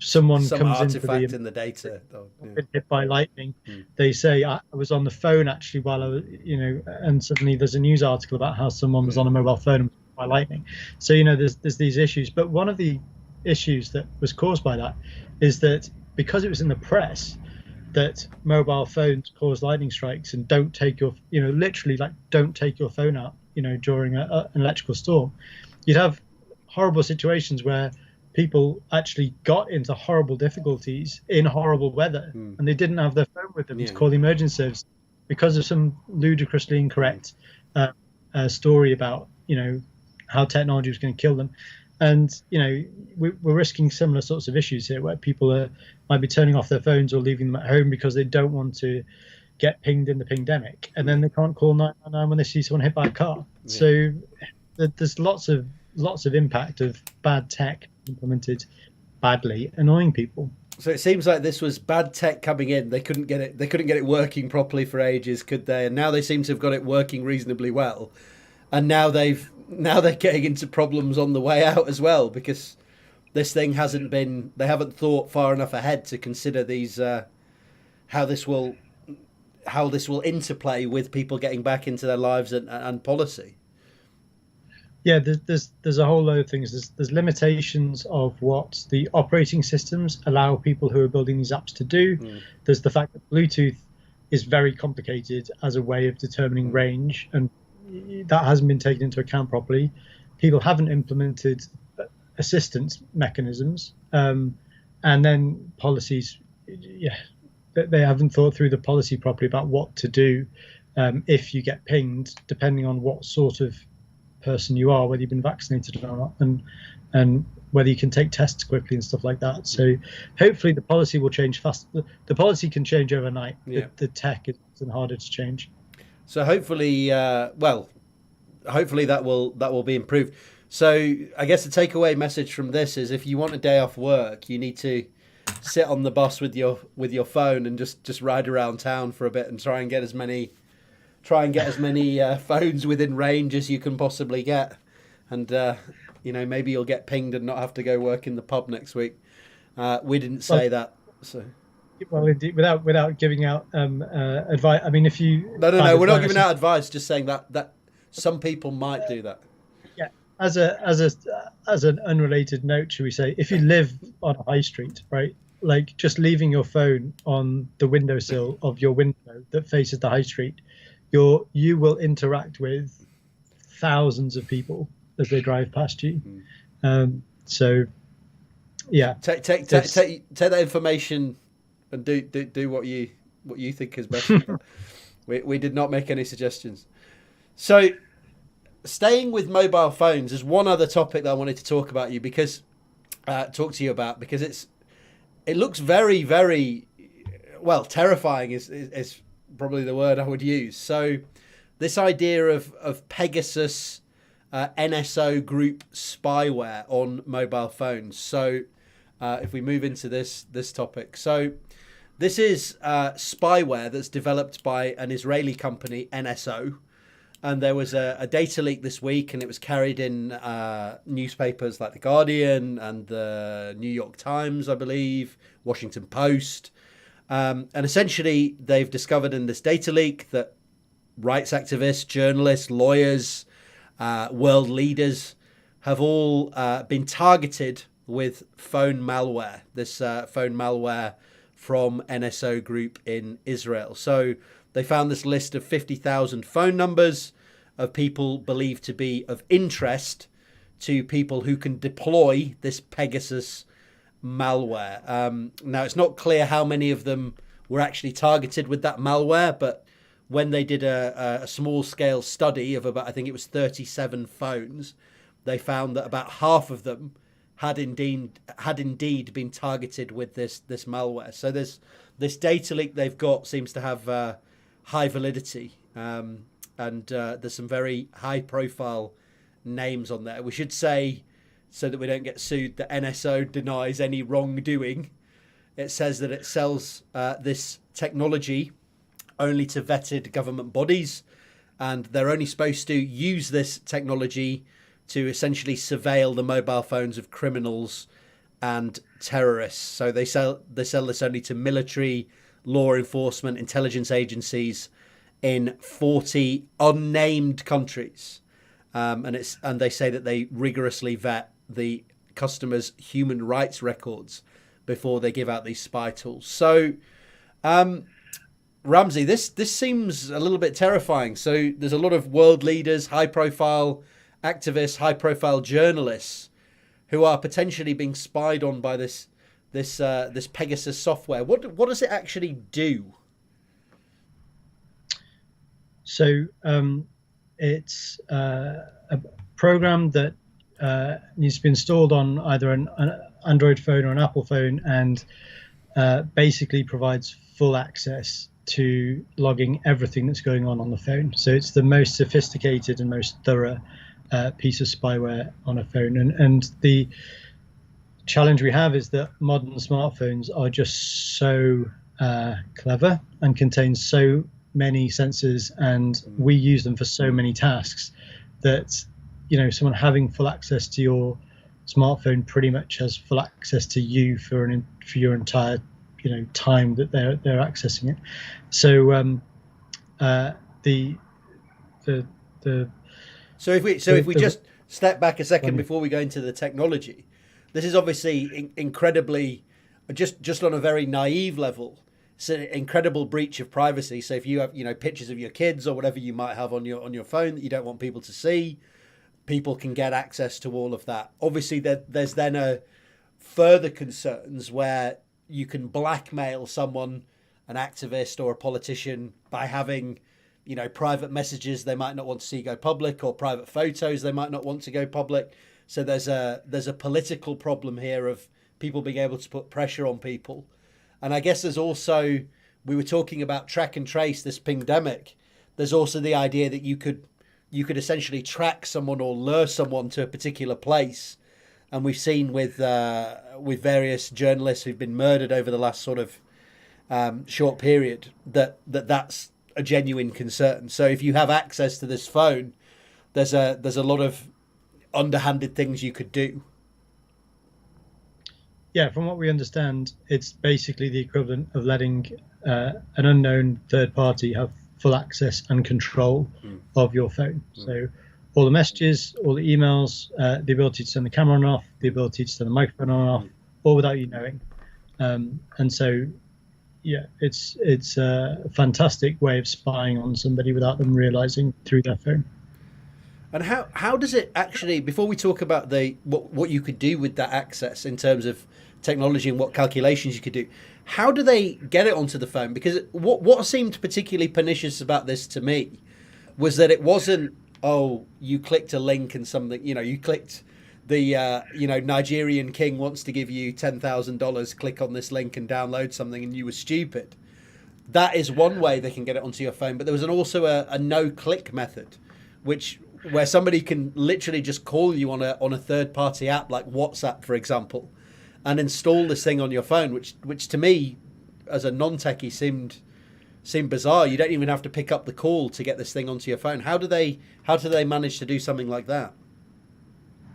someone Some comes artifact in the data. been hit by lightning. They say I was on the phone actually while I was, and suddenly there's a news article about how someone was on a mobile phone and was hit by lightning. So there's these issues, but one of the issues that was caused by that is that because it was in the press that mobile phones cause lightning strikes and don't take your, literally like don't take your phone out, during an electrical storm, you'd have horrible situations where people actually got into horrible difficulties in horrible weather and they didn't have their phone with them to call the emergency service because of some ludicrously incorrect story about, how technology was going to kill them. And, we're risking similar sorts of issues here where people might be turning off their phones or leaving them at home because they don't want to get pinged in the pingdemic. And then they can't call 999 when they see someone hit by a car. Yeah. So there's lots of impact of bad tech implemented badly, annoying people. So it seems like this was bad tech coming in. They couldn't get it working properly for ages, could they? And now they seem to have got it working reasonably well. And now they're getting into problems on the way out as well, because this thing they haven't thought far enough ahead to consider these how this will interplay with people getting back into their lives and policy. Yeah, there's a whole load of things. There's limitations of what the operating systems allow people who are building these apps to do. There's the fact that Bluetooth is very complicated as a way of determining range, and that hasn't been taken into account properly. People haven't implemented assistance mechanisms, and then policies. They haven't thought through the policy properly about what to do if you get pinged, depending on what sort of person you are, whether you've been vaccinated or not, and whether you can take tests quickly and stuff like that. So hopefully the policy will change fast. The policy can change overnight. Yeah. The tech is harder to change. So hopefully, hopefully that will be improved. So I guess the takeaway message from this is, if you want a day off work, you need to sit on the bus with your phone and just ride around town for a bit and try and get as many phones within range as you can possibly get, and maybe you'll get pinged and not have to go work in the pub next week. We didn't say that, so. Well, indeed, without giving out advice. I mean, if you no, we're not giving out advice. Just saying that some people might do that. Yeah, as an unrelated note, should we say, if you live on a high street, right? Like just leaving your phone on the windowsill of your window that faces the high street, you will interact with thousands of people as they drive past you. So, yeah, take that information and do what you think is best. we did not make any suggestions. So, staying with mobile phones is one other topic that I wanted to talk to you about because it looks very, very well, terrifying is probably the word I would use. So this idea of Pegasus NSO group spyware on mobile phones. So if we move into this topic. So this is spyware that's developed by an Israeli company, NSO. And there was a data leak this week, and it was carried in newspapers like The Guardian and the New York Times, I believe, Washington Post. And essentially, they've discovered in this data leak that rights activists, journalists, lawyers, world leaders have all been targeted with phone malware, this phone malware from NSO Group in Israel. So they found this list of 50,000 phone numbers of people believed to be of interest to people who can deploy this Pegasus malware. Now, it's not clear how many of them were actually targeted with that malware, but when they did a small-scale study of about, I think it was 37 phones, they found that about half of them had indeed been targeted with this malware. So this data leak they've got seems to have high validity, and there's some very high profile names on there. We should say, so that we don't get sued, that NSO denies any wrongdoing. It says that it sells this technology only to vetted government bodies, and they're only supposed to use this technology to essentially surveil the mobile phones of criminals and terrorists. So they sell this only to military, law enforcement, intelligence agencies in 40 unnamed countries, and they say that they rigorously vet the customers' human rights records before they give out these spy tools. So, Ramsey, this seems a little bit terrifying. So there's a lot of world leaders, high-profile activists, high-profile journalists who are potentially being spied on by this Pegasus software. What does it actually do? So it's a program that needs to be installed on either an Android phone or an Apple phone, and basically provides full access to logging everything that's going on the phone. So it's the most sophisticated and most thorough piece of spyware on a phone. And the challenge we have is that modern smartphones are just so clever and contain so many sensors, and we use them for so many tasks that, you know, someone having full access to your smartphone pretty much has full access to you for your entire, you know, time that they're accessing it. So if we just step back a second before we go into the technology, this is obviously incredibly, just on a very naive level, it's an incredible breach of privacy. So if you have, you know, pictures of your kids or whatever you might have on your phone that you don't want people to see, people can get access to all of that. Obviously, there's then a further concerns where you can blackmail someone, an activist or a politician, by having, you know, private messages they might not want to see go public, or private photos they might not want to go public. So there's a political problem here of people being able to put pressure on people. And I guess there's also, we were talking about track and trace, this pingdemic. There's also the idea that you could essentially track someone or lure someone to a particular place. And we've seen with various journalists who've been murdered over the last sort of short period that's a genuine concern. So if you have access to this phone, there's a lot of underhanded things you could do. Yeah, from what we understand, it's basically the equivalent of letting an unknown third party have full access and control of your phone. So all the messages, all the emails, the ability to turn the camera on and off, the ability to turn the microphone on and off, all without you knowing. And so, yeah, it's a fantastic way of spying on somebody without them realizing through their phone. And how does it actually, before we talk about what you could do with that access in terms of technology and what calculations you could do, how do they get it onto the phone? Because what seemed particularly pernicious about this to me was that it wasn't, oh, you clicked a link and something, you know, you clicked the, Nigerian king wants to give you $10,000, click on this link and download something, and you were stupid. That is one way they can get it onto your phone. But there was also a no-click method, where somebody can literally just call you on a third-party app like WhatsApp, for example, and install this thing on your phone, which to me, as a non-techie, seemed bizarre. You don't even have to pick up the call to get this thing onto your phone. How do they manage to do something like that?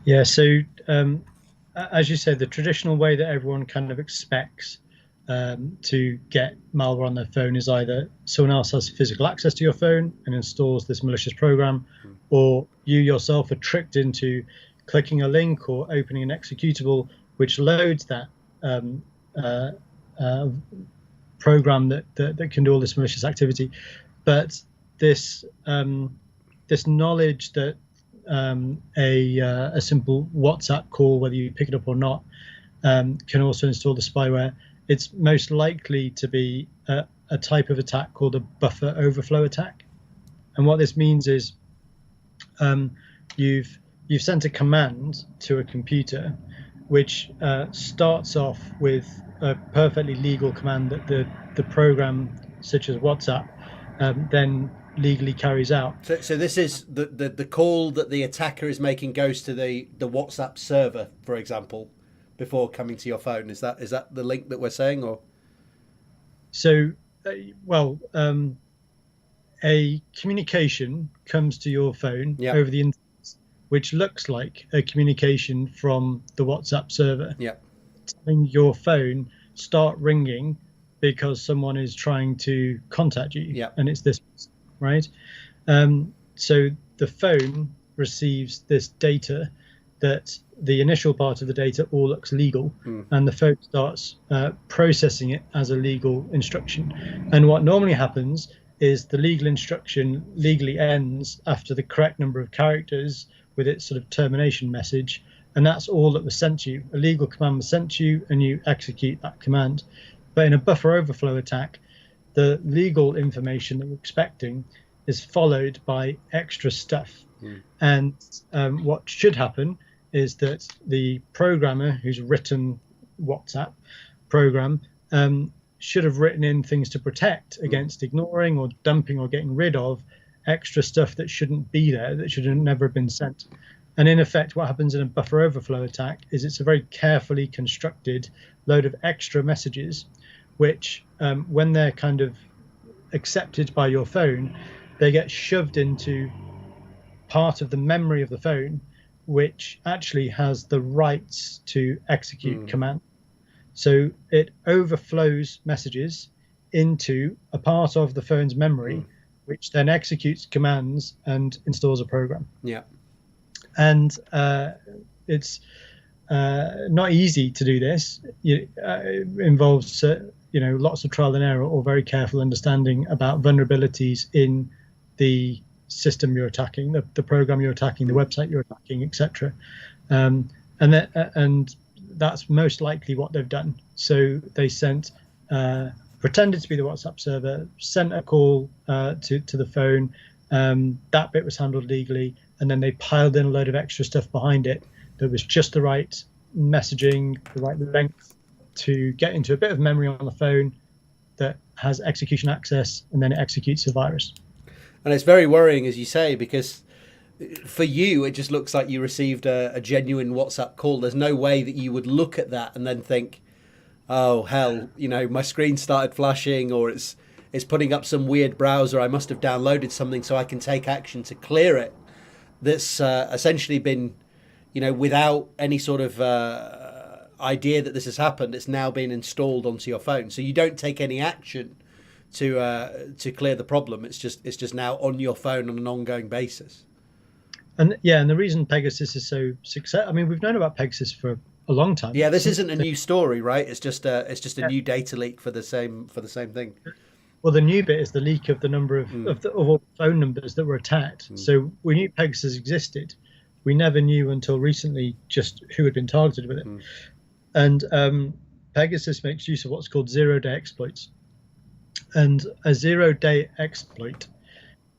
Yeah, so as you said, the traditional way that everyone kind of expects to get malware on their phone is either someone else has physical access to your phone and installs this malicious program, or you yourself are tricked into clicking a link or opening an executable which loads that program that can do all this malicious activity. But this knowledge that a simple WhatsApp call, whether you pick it up or not, can also install the spyware. It's most likely to be a type of attack called a buffer overflow attack. And what this means is you've sent a command to a computer, which starts off with a perfectly legal command that the program, such as WhatsApp, then legally carries out. So this is the call that the attacker is making goes to the WhatsApp server, for example, before coming to your phone. Is that the link that we're saying, or? So, a communication comes to your phone over the internet, which looks like a communication from the WhatsApp server. Yeah. Telling your phone start ringing because someone is trying to contact you. Yeah. And it's this, right? So the phone receives this data that the initial part of the data all looks legal, and the phone starts processing it as a legal instruction. And what normally happens is the legal instruction legally ends after the correct number of characters with its sort of termination message, and that's all that was sent to you. A legal command was sent to you, and you execute that command. But in a buffer overflow attack, the legal information that we're expecting is followed by extra stuff. And what should happen is that the programmer who's written WhatsApp program should have written in things to protect against ignoring or dumping or getting rid of extra stuff that shouldn't be there, that should have never been sent. And in effect, what happens in a buffer overflow attack is it's a very carefully constructed load of extra messages, which when they're kind of accepted by your phone, they get shoved into part of the memory of the phone, which actually has the rights to execute command. So it overflows messages into a part of the phone's memory, which then executes commands and installs a program. Yeah. And it's not easy to do this. It involves lots of trial and error or very careful understanding about vulnerabilities in the system you're attacking, the program you're attacking, the website you're attacking, etc. And that's most likely what they've done. So they sent, pretended to be the WhatsApp server, sent a call to the phone. That bit was handled legally, and then they piled in a load of extra stuff behind it that was just the right messaging, the right length to get into a bit of memory on the phone that has execution access, and then it executes a virus. And it's very worrying, as you say, because for you, it just looks like you received a genuine WhatsApp call. There's no way that you would look at that and then think, oh, hell, my screen started flashing, or it's putting up some weird browser. I must have downloaded something so I can take action to clear it. That's essentially been, without any sort of idea that this has happened, it's now been installed onto your phone. So you don't take any action to clear the problem. It's just now on your phone on an ongoing basis. And the reason Pegasus is so successful, I mean, we've known about Pegasus for a long time. Yeah, this isn't a new story, right? It's just a new data leak for the same thing. Well, the new bit is the leak of the number of all the phone numbers that were attacked. So we knew Pegasus existed. We never knew until recently just who had been targeted with it. And Pegasus makes use of what's called zero-day exploits. And a zero-day exploit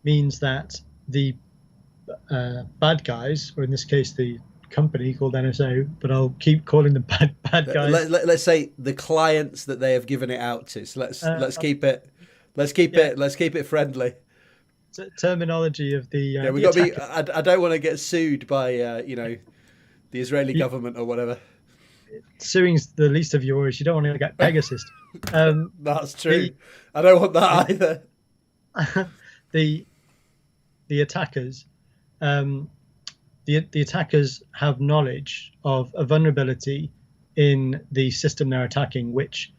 means that the bad guys, or in this case the company called NSO, but I'll keep calling them bad guys. Let's say the clients that they have given it out to. So let's keep it friendly. Terminology of the we got to be. I don't want to get sued by the Israeli government or whatever. Suing's the least of your worries. You don't want to get Pegasus. That's true. I don't want that either. The attackers, the attackers have knowledge of a vulnerability in the system they're attacking, which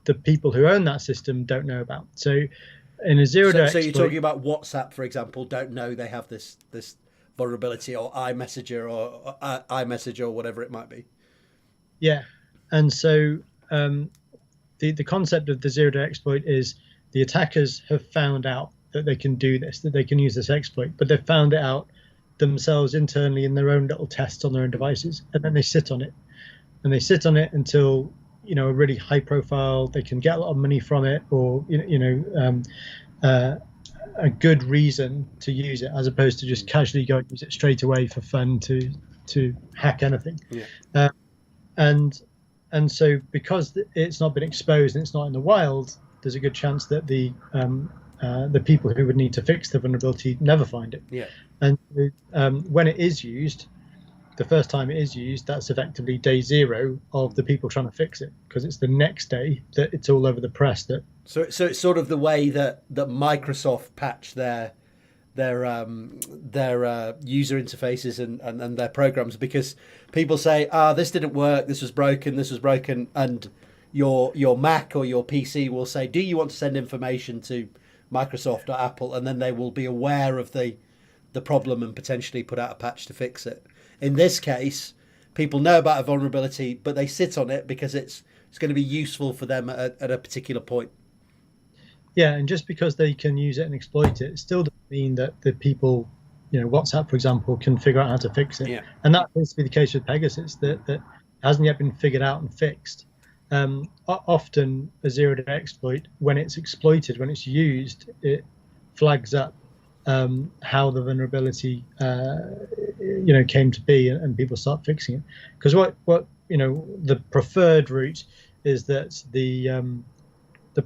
the people who own that system don't know about. So in a zero-day So you're talking about WhatsApp, for example, don't know they have this vulnerability, or iMessenger or iMessage or whatever it might be. Yeah, and so the concept of the zero-day exploit is the attackers have found out that they can do this, that they can use this exploit, but they've found it out themselves internally in their own little tests on their own devices, and then they sit on it. And they sit on it until, a really high profile, they can get a lot of money from it, or, a good reason to use it, as opposed to just casually go and use it straight away for fun to to hack anything. Yeah. And so because it's not been exposed and it's not in the wild, there's a good chance that the people who would need to fix the vulnerability never find it. Yeah. And when it is used, the first time it is used, that's effectively day zero of the people trying to fix it, because it's the next day that it's all over the press. So it's sort of the way that Microsoft patch their user interfaces and their programs, because people say, this didn't work, this was broken, and your Mac or your PC will say, do you want to send information to Microsoft or Apple? And then they will be aware of the problem and potentially put out a patch to fix it. In this case, people know about a vulnerability, but they sit on it because it's going to be useful for them at a particular point. Yeah, and just because they can use it and exploit it, it still doesn't mean that the people, WhatsApp, for example, can figure out how to fix it. Yeah. And that seems to be the case with Pegasus, that hasn't yet been figured out and fixed. Often a zero-day exploit, when it's exploited, when it's used, it flags up how the vulnerability came to be, and people start fixing it. Because what the preferred route is that the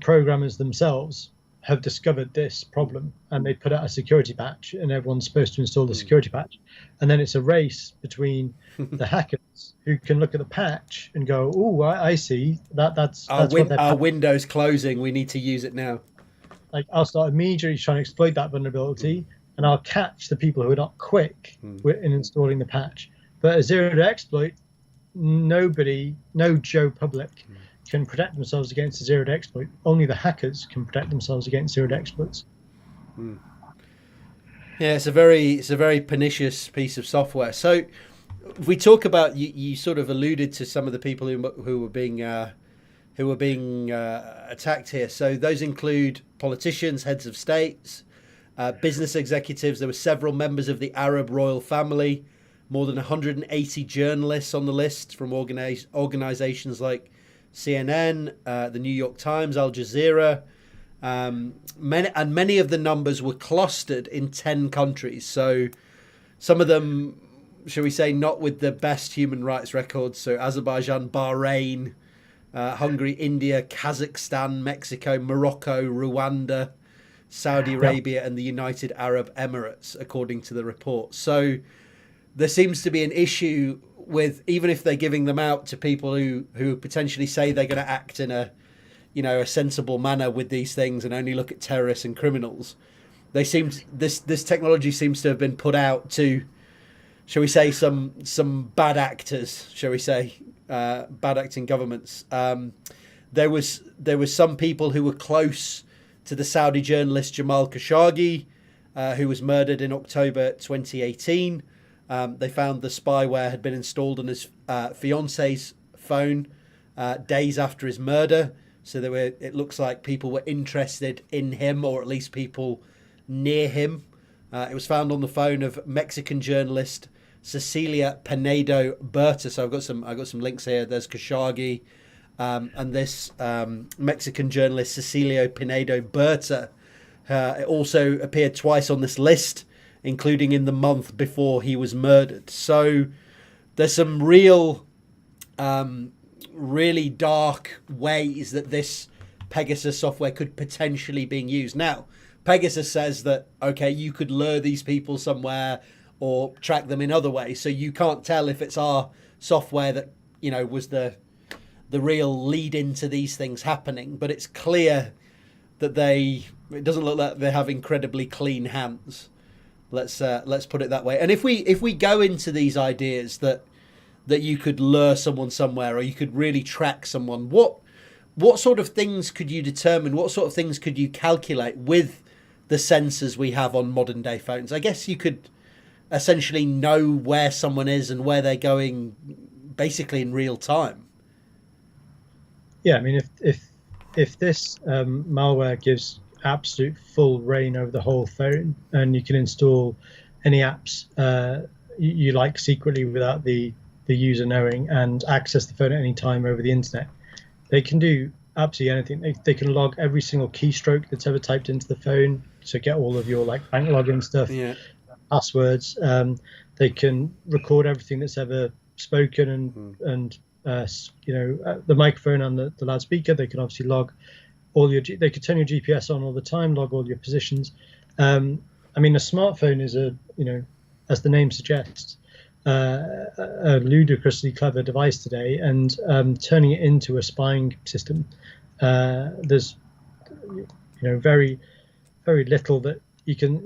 programmers themselves have discovered this problem and they put out a security patch, and everyone's supposed to install the security patch, and then it's a race between the hackers who can look at the patch and go, oh, I see that's our window's closing, we need to use it now. Like, I'll start immediately trying to exploit that vulnerability, and I'll catch the people who are not quick in installing the patch. But a zero-day exploit, no Joe Public can protect themselves against a zero-day exploit. Only the hackers can protect themselves against zero-day exploits. Yeah, it's a very pernicious piece of software. So, if we talk about, you sort of alluded to some of the people who were being attacked here. So those include politicians, heads of states, business executives. There were several members of the Arab royal family, more than 180 journalists on the list from organizations like CNN, the New York Times, Al Jazeera. Many of the numbers were clustered in 10 countries. So some of them, shall we say, not with the best human rights records. So Azerbaijan, Bahrain, Hungary, India, Kazakhstan, Mexico, Morocco, Rwanda, Saudi Arabia, and the United Arab Emirates, according to the report. So there seems to be an issue with, even if they're giving them out to people who potentially say they're going to act in a sensible manner with these things and only look at terrorists and criminals, this technology seems to have been put out to, shall we say, some bad actors, shall we say, bad acting governments. There was some people who were close to the Saudi journalist Jamal Khashoggi, who was murdered in October 2018. They found the spyware had been installed on his fiance's phone days after his murder. So it looks like people were interested in him, or at least people near him. It was found on the phone of Mexican journalist Cecilia Pinedo Berta. So I've got some links here. There's Khashoggi, and this Mexican journalist Cecilia Pinedo Berta also appeared twice on this list, including in the month before he was murdered. So there's some really dark ways that this Pegasus software could potentially be used. Now, Pegasus says that, okay, you could lure these people somewhere or track them in other ways. So you can't tell if it's our software that, was the real lead into these things happening. But it's clear that it doesn't look like they have incredibly clean hands. Let's put it that way. And if we go into these ideas that you could lure someone somewhere, or you could really track someone, what sort of things could you determine? What sort of things could you calculate with the sensors we have on modern day phones? I guess you could essentially know where someone is and where they're going basically in real time. Yeah, I mean, if this malware gives absolute full reign over the whole phone, and you can install any apps you like secretly without the user knowing, and access the phone at any time over the internet, they can do absolutely anything. They can log every single keystroke that's ever typed into the phone, so get all of your bank login stuff, passwords. They can record everything that's ever spoken and the microphone and the loudspeaker. They can obviously log all your. They could turn your GPS on all the time, log all your positions. I mean, a smartphone is as the name suggests, a ludicrously clever device today, and turning it into a spying system. There's very, very little that you can.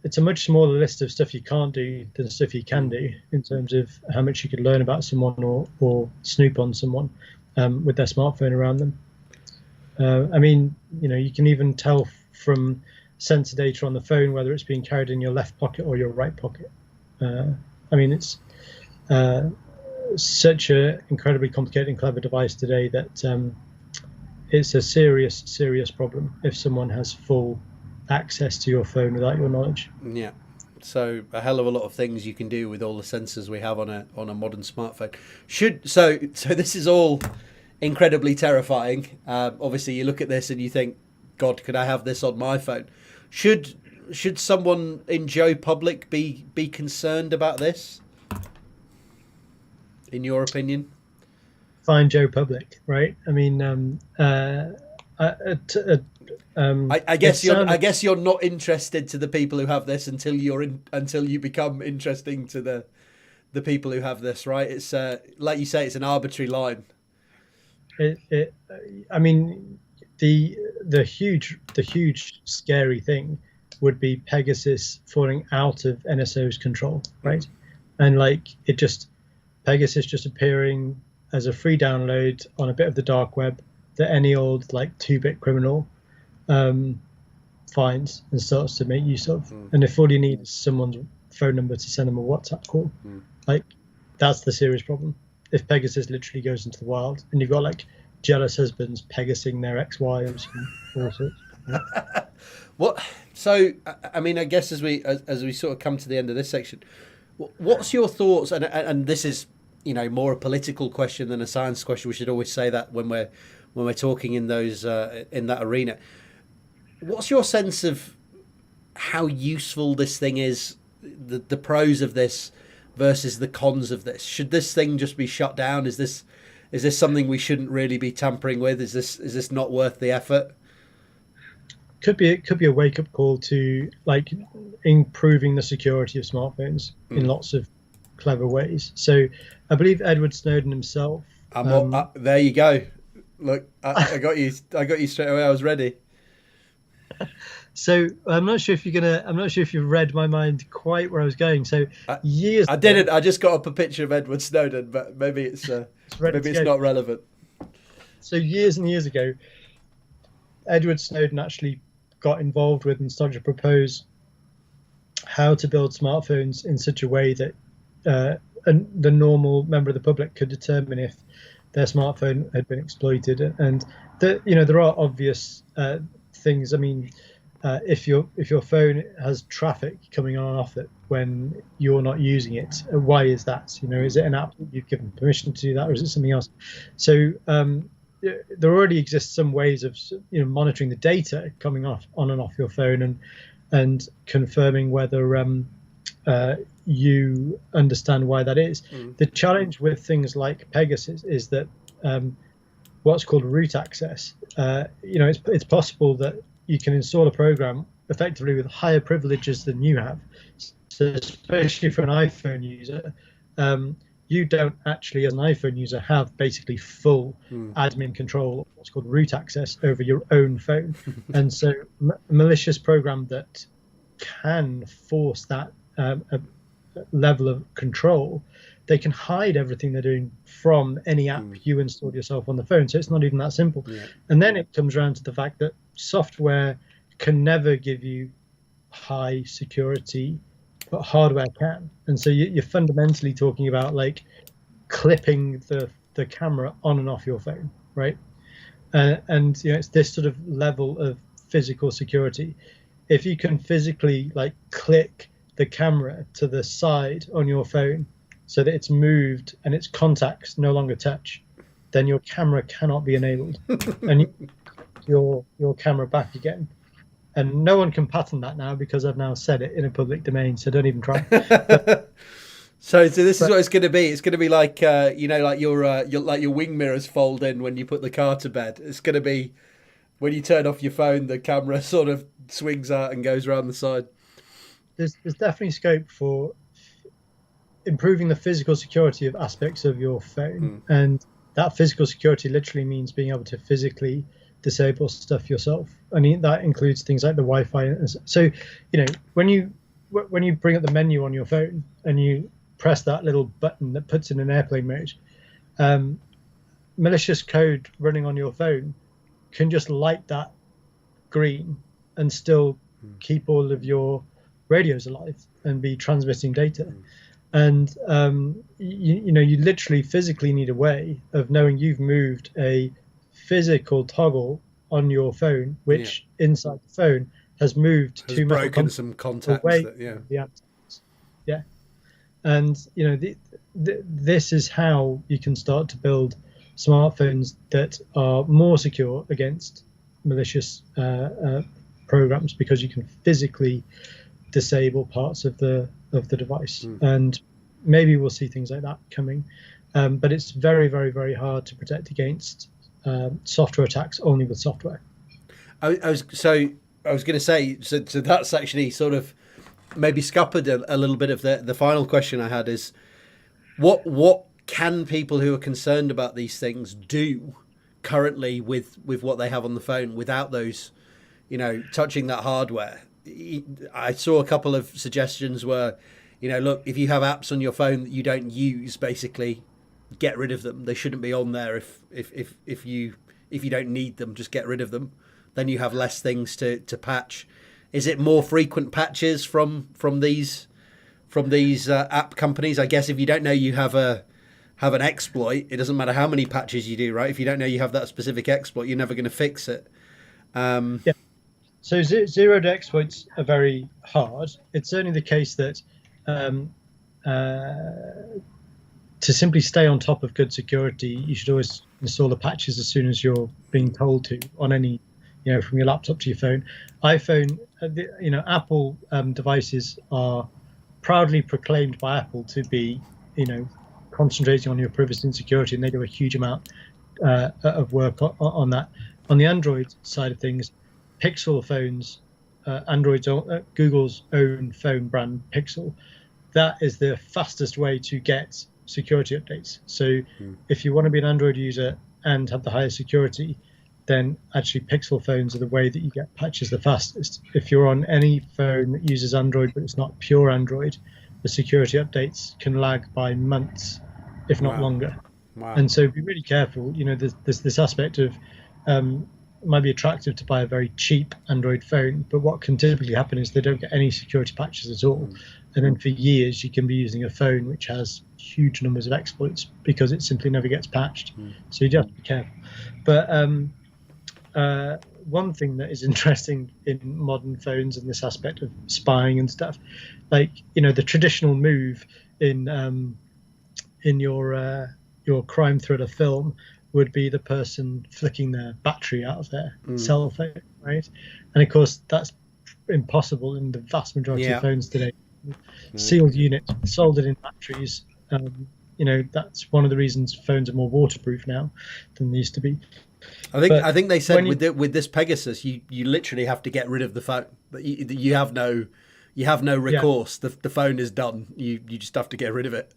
It's a much smaller list of stuff you can't do than stuff you can do in terms of how much you could learn about someone or snoop on someone with their smartphone around them. I mean, you can even tell from sensor data on the phone whether it's being carried in your left pocket or your right pocket. I mean, it's such an incredibly complicated and clever device today that it's a serious problem if someone has full access to your phone without your knowledge. Yeah. So a hell of a lot of things you can do with all the sensors we have on a modern smartphone. So this is all incredibly terrifying. Obviously, you look at this and you think, God, could I have this on my phone? Should someone in Joe Public be concerned about this? In your opinion? Find Joe Public, right? I mean, I guess you're not interested to the people who have this until you become interesting to the people who have this, right? It's like you say, it's an arbitrary line. I mean, the huge scary thing would be Pegasus falling out of NSO's control, right? And Pegasus just appearing as a free download on a bit of the dark web that any old 2-bit criminal finds and starts to make use of. And if all you need is someone's phone number to send them a WhatsApp call, that's the serious problem. If Pegasus literally goes into the wild and you've got jealous husbands Pegasing their ex-wives and all sorts. What? So, I mean, I guess as we sort of come to the end of this section, what's your thoughts? And this is, more a political question than a science question. We should always say that when we're talking in those in that arena. What's your sense of how useful this thing is? The pros of this versus the cons of this. Should this thing just be shut down? Is this something we shouldn't really be tampering with? Is this not worth the effort? Could be a wake up call to improving the security of smartphones in lots of clever ways. So I believe Edward Snowden himself. There you go. Look, I got you straight away. I was ready. So I'm not sure if you've read my mind quite where I was going. So I didn't. I just got up a picture of Edward Snowden, but maybe it's not relevant. So years and years ago, Edward Snowden actually got involved with and started to propose how to build smartphones in such a way that the normal member of the public could determine if their smartphone had been exploited. And there are obvious things. I mean, if your phone has traffic coming on and off it when you're not using it, why is that? Is it an app that you've given permission to do that, or is it something else? So there already exists some ways of monitoring the data coming on and off your phone and confirming whether you understand why that is. The challenge with things like Pegasus is that what's called root access. It's possible that you can install a program effectively with higher privileges than you have. So especially for an iPhone user, you don't actually, as an iPhone user, have basically full admin control, what's called root access, over your own phone. And so a malicious program that can force that level of control, they can hide everything they're doing from any app you installed yourself on the phone. So it's not even that simple. Yeah. And then it comes around to the fact that software can never give you high security, but hardware can. And so you're fundamentally talking about clipping the camera on and off your phone, right? And it's this sort of level of physical security. If you can physically click the camera to the side on your phone so that it's moved and its contacts no longer touch, then your camera cannot be enabled, and your camera back again. and no one can patent that now because I've now said it in a public domain. So don't even try. So this is what it's going to be. It's going to be like like your wing mirrors fold in when you put the car to bed. It's going to be when you turn off your phone, the camera sort of swings out and goes around the side. There's definitely scope for improving the physical security of aspects of your phone, and that physical security literally means being able to physically disable stuff yourself. I mean, that includes things like the Wi-Fi. So, when you bring up the menu on your phone and you press that little button that puts in an airplane mode, malicious code running on your phone can just light that green and still keep all of your radios alive and be transmitting data. And you literally physically need a way of knowing you've moved a physical toggle on your phone, which inside the phone has moved has to broken some contacts. away from the antennas. Yeah, and this is how you can start to build smartphones that are more secure against malicious programs, because you can physically disable parts of the device. And maybe we'll see things like that coming, but it's very, very, very hard to protect against software attacks only with software. I was going to say, so that's actually sort of maybe scuppered a little bit of the final question I had is, what can people who are concerned about these things do currently with what they have on the phone without those, touching that hardware? I saw a couple of suggestions where, look, if you have apps on your phone that you don't use, basically get rid of them. They shouldn't be on there if you don't need them, just get rid of them. Then you have less things to patch. Is it more frequent patches from these app companies? I guess if you don't know you have an exploit, it doesn't matter how many patches you do, right? If you don't know you have that specific exploit, you're never going to fix it. Yeah. So zero-day exploits are very hard. It's certainly the case that to simply stay on top of good security, you should always install the patches as soon as you're being told to on any, from your laptop to your phone. iPhone, Apple devices are proudly proclaimed by Apple to be, concentrating on your privacy and security, and they do a huge amount of work on that. On the Android side of things, Pixel phones, Google's own phone brand Pixel, that is the fastest way to get security updates. So if you want to be an Android user and have the highest security, then actually Pixel phones are the way that you get patches the fastest. If you're on any phone that uses Android but it's not pure Android, the security updates can lag by months, if not longer. Wow. And so be really careful. There's this aspect of it might be attractive to buy a very cheap Android phone, but what can typically happen is they don't get any security patches at all. And then for years, you can be using a phone which has huge numbers of exploits because it simply never gets patched. So you do have to be careful. But one thing that is interesting in modern phones and this aspect of spying and stuff, like, the traditional move in your crime thriller film would be the person flicking their battery out of their cell phone, right? And of course, that's impossible in the vast majority of phones today. Sealed units, soldered in batteries. That's one of the reasons phones are more waterproof now than they used to be. I think they said with this Pegasus, you literally have to get rid of the phone. You have no recourse. The phone is done. You just have to get rid of it.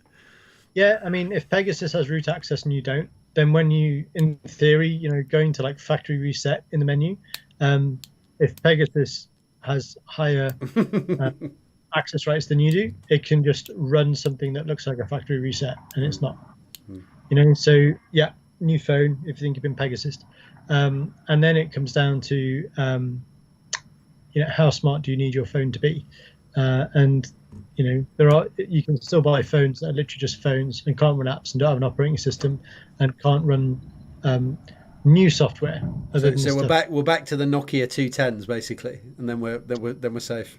Yeah, I mean, if Pegasus has root access and you don't, then when you, in theory, going to like factory reset in the menu, if Pegasus has higher access rights than you do, it can just run something that looks like a factory reset, and it's not. So yeah, new phone if you think you've been Pegasus, and then it comes down to how smart do you need your phone to be, and you can still buy phones that are literally just phones and can't run apps and don't have an operating system and can't run new software. So we're back to the Nokia 210s basically, and then we're safe.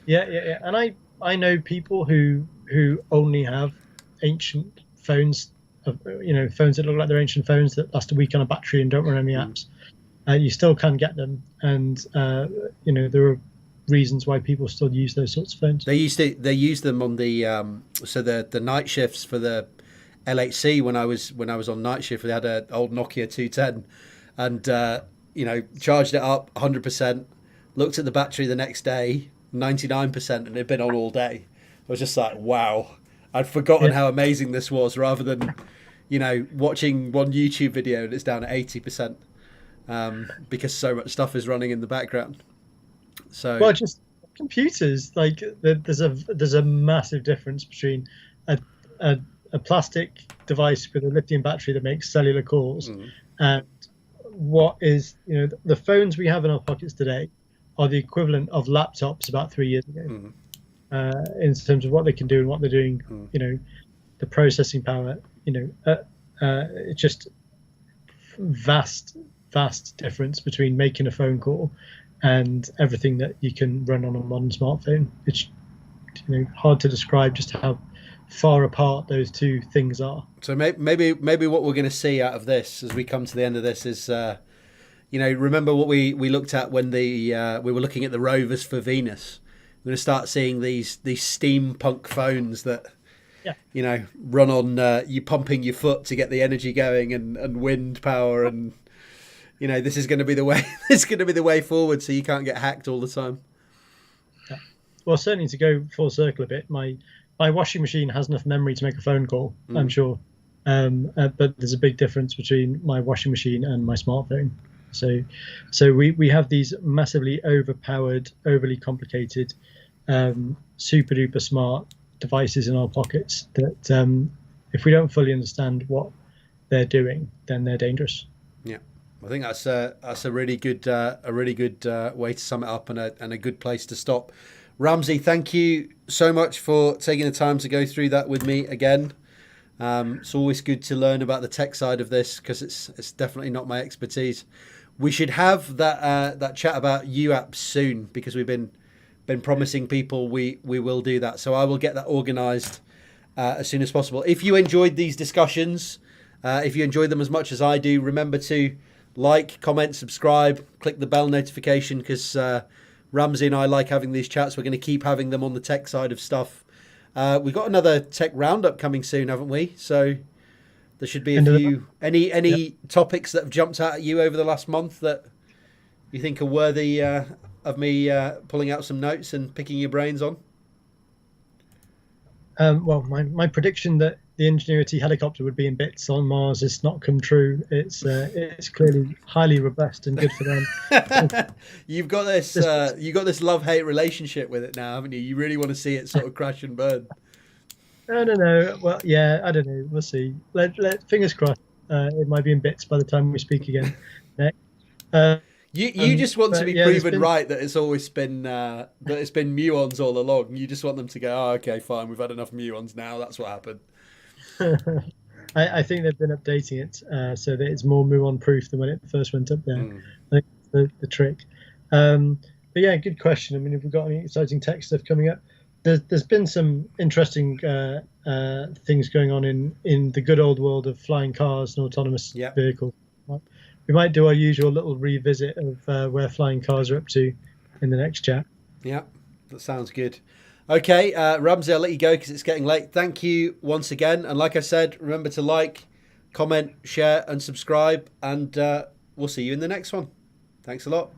Yeah. And I know people who only have ancient phones, phones that look like they're ancient phones that last a week on a battery and don't run any apps. You still can get them, and there are reasons why people still use those sorts of phones. They use them on the the night shifts for the LHC when I was on night shift. We had an old Nokia 210, and charged it up 100%. Looked at the battery the next day, 99%, and it'd been on all day. I was just like, wow, I'd forgotten how amazing this was. Rather than watching one YouTube video and it's down at 80%, because so much stuff is running in the background. So well, just computers, like there's a massive difference between a plastic device with a lithium battery that makes cellular calls and what is the phones we have in our pockets today are the equivalent of laptops about 3 years ago, in terms of what they can do and what they're doing. The processing power, it's just vast difference between making a phone call and everything that you can run on a modern smartphone. It's hard to describe just how far apart those two things are. So maybe what we're going to see out of this as we come to the end of this is, remember what we looked at when we were looking at the rovers for Venus. We're going to start seeing these steampunk phones that run on you pumping your foot to get the energy going and wind power, and this is going to be the way. This is going to be the way forward, so you can't get hacked all the time. Yeah. Well, certainly to go full circle a bit, my washing machine has enough memory to make a phone call, I'm sure. But there's a big difference between my washing machine and my smartphone. So we have these massively overpowered, overly complicated, super duper smart devices in our pockets that if we don't fully understand what they're doing, then they're dangerous. Yeah, I think that's a really good way to sum it up, and a good place to stop. Ramsey, thank you so much for taking the time to go through that with me again. It's always good to learn about the tech side of this because it's definitely not my expertise. We should have that chat about UAPs soon because we've been promising people we will do that. So I will get that organised as soon as possible. If you enjoyed these discussions, if you enjoyed them as much as I do, remember to like, comment, subscribe, click the bell notification because Ramsey and I like having these chats. We're going to keep having them on the tech side of stuff. We've got another tech roundup coming soon, haven't we? So there should be a few. Any topics that have jumped out at you over the last month that you think are worthy of me pulling out some notes and picking your brains on? Well, my prediction that the Ingenuity helicopter would be in bits on Mars has not come true. It's clearly highly robust and good for them. You've got this love-hate relationship with it now, haven't you? You really want to see it sort of crash and burn. I don't know. Well, yeah, I don't know. We'll see. Let fingers crossed. It might be in bits by the time we speak again. You just want to be proven right that it's always been that it's been muons all along. You just want them to go, oh, okay, fine, we've had enough muons now. That's what happened. I think they've been updating it so that it's more muon proof than when it first went up there. I think that's the trick. But yeah, good question. I mean, have we got any exciting tech stuff coming up? There's been some interesting things going on in the good old world of flying cars and autonomous vehicles. We might do our usual little revisit of where flying cars are up to in the next chat. Yeah, that sounds good. Okay, Ramsey, I'll let you go because it's getting late. Thank you once again. And like I said, remember to like, comment, share and subscribe. And we'll see you in the next one. Thanks a lot.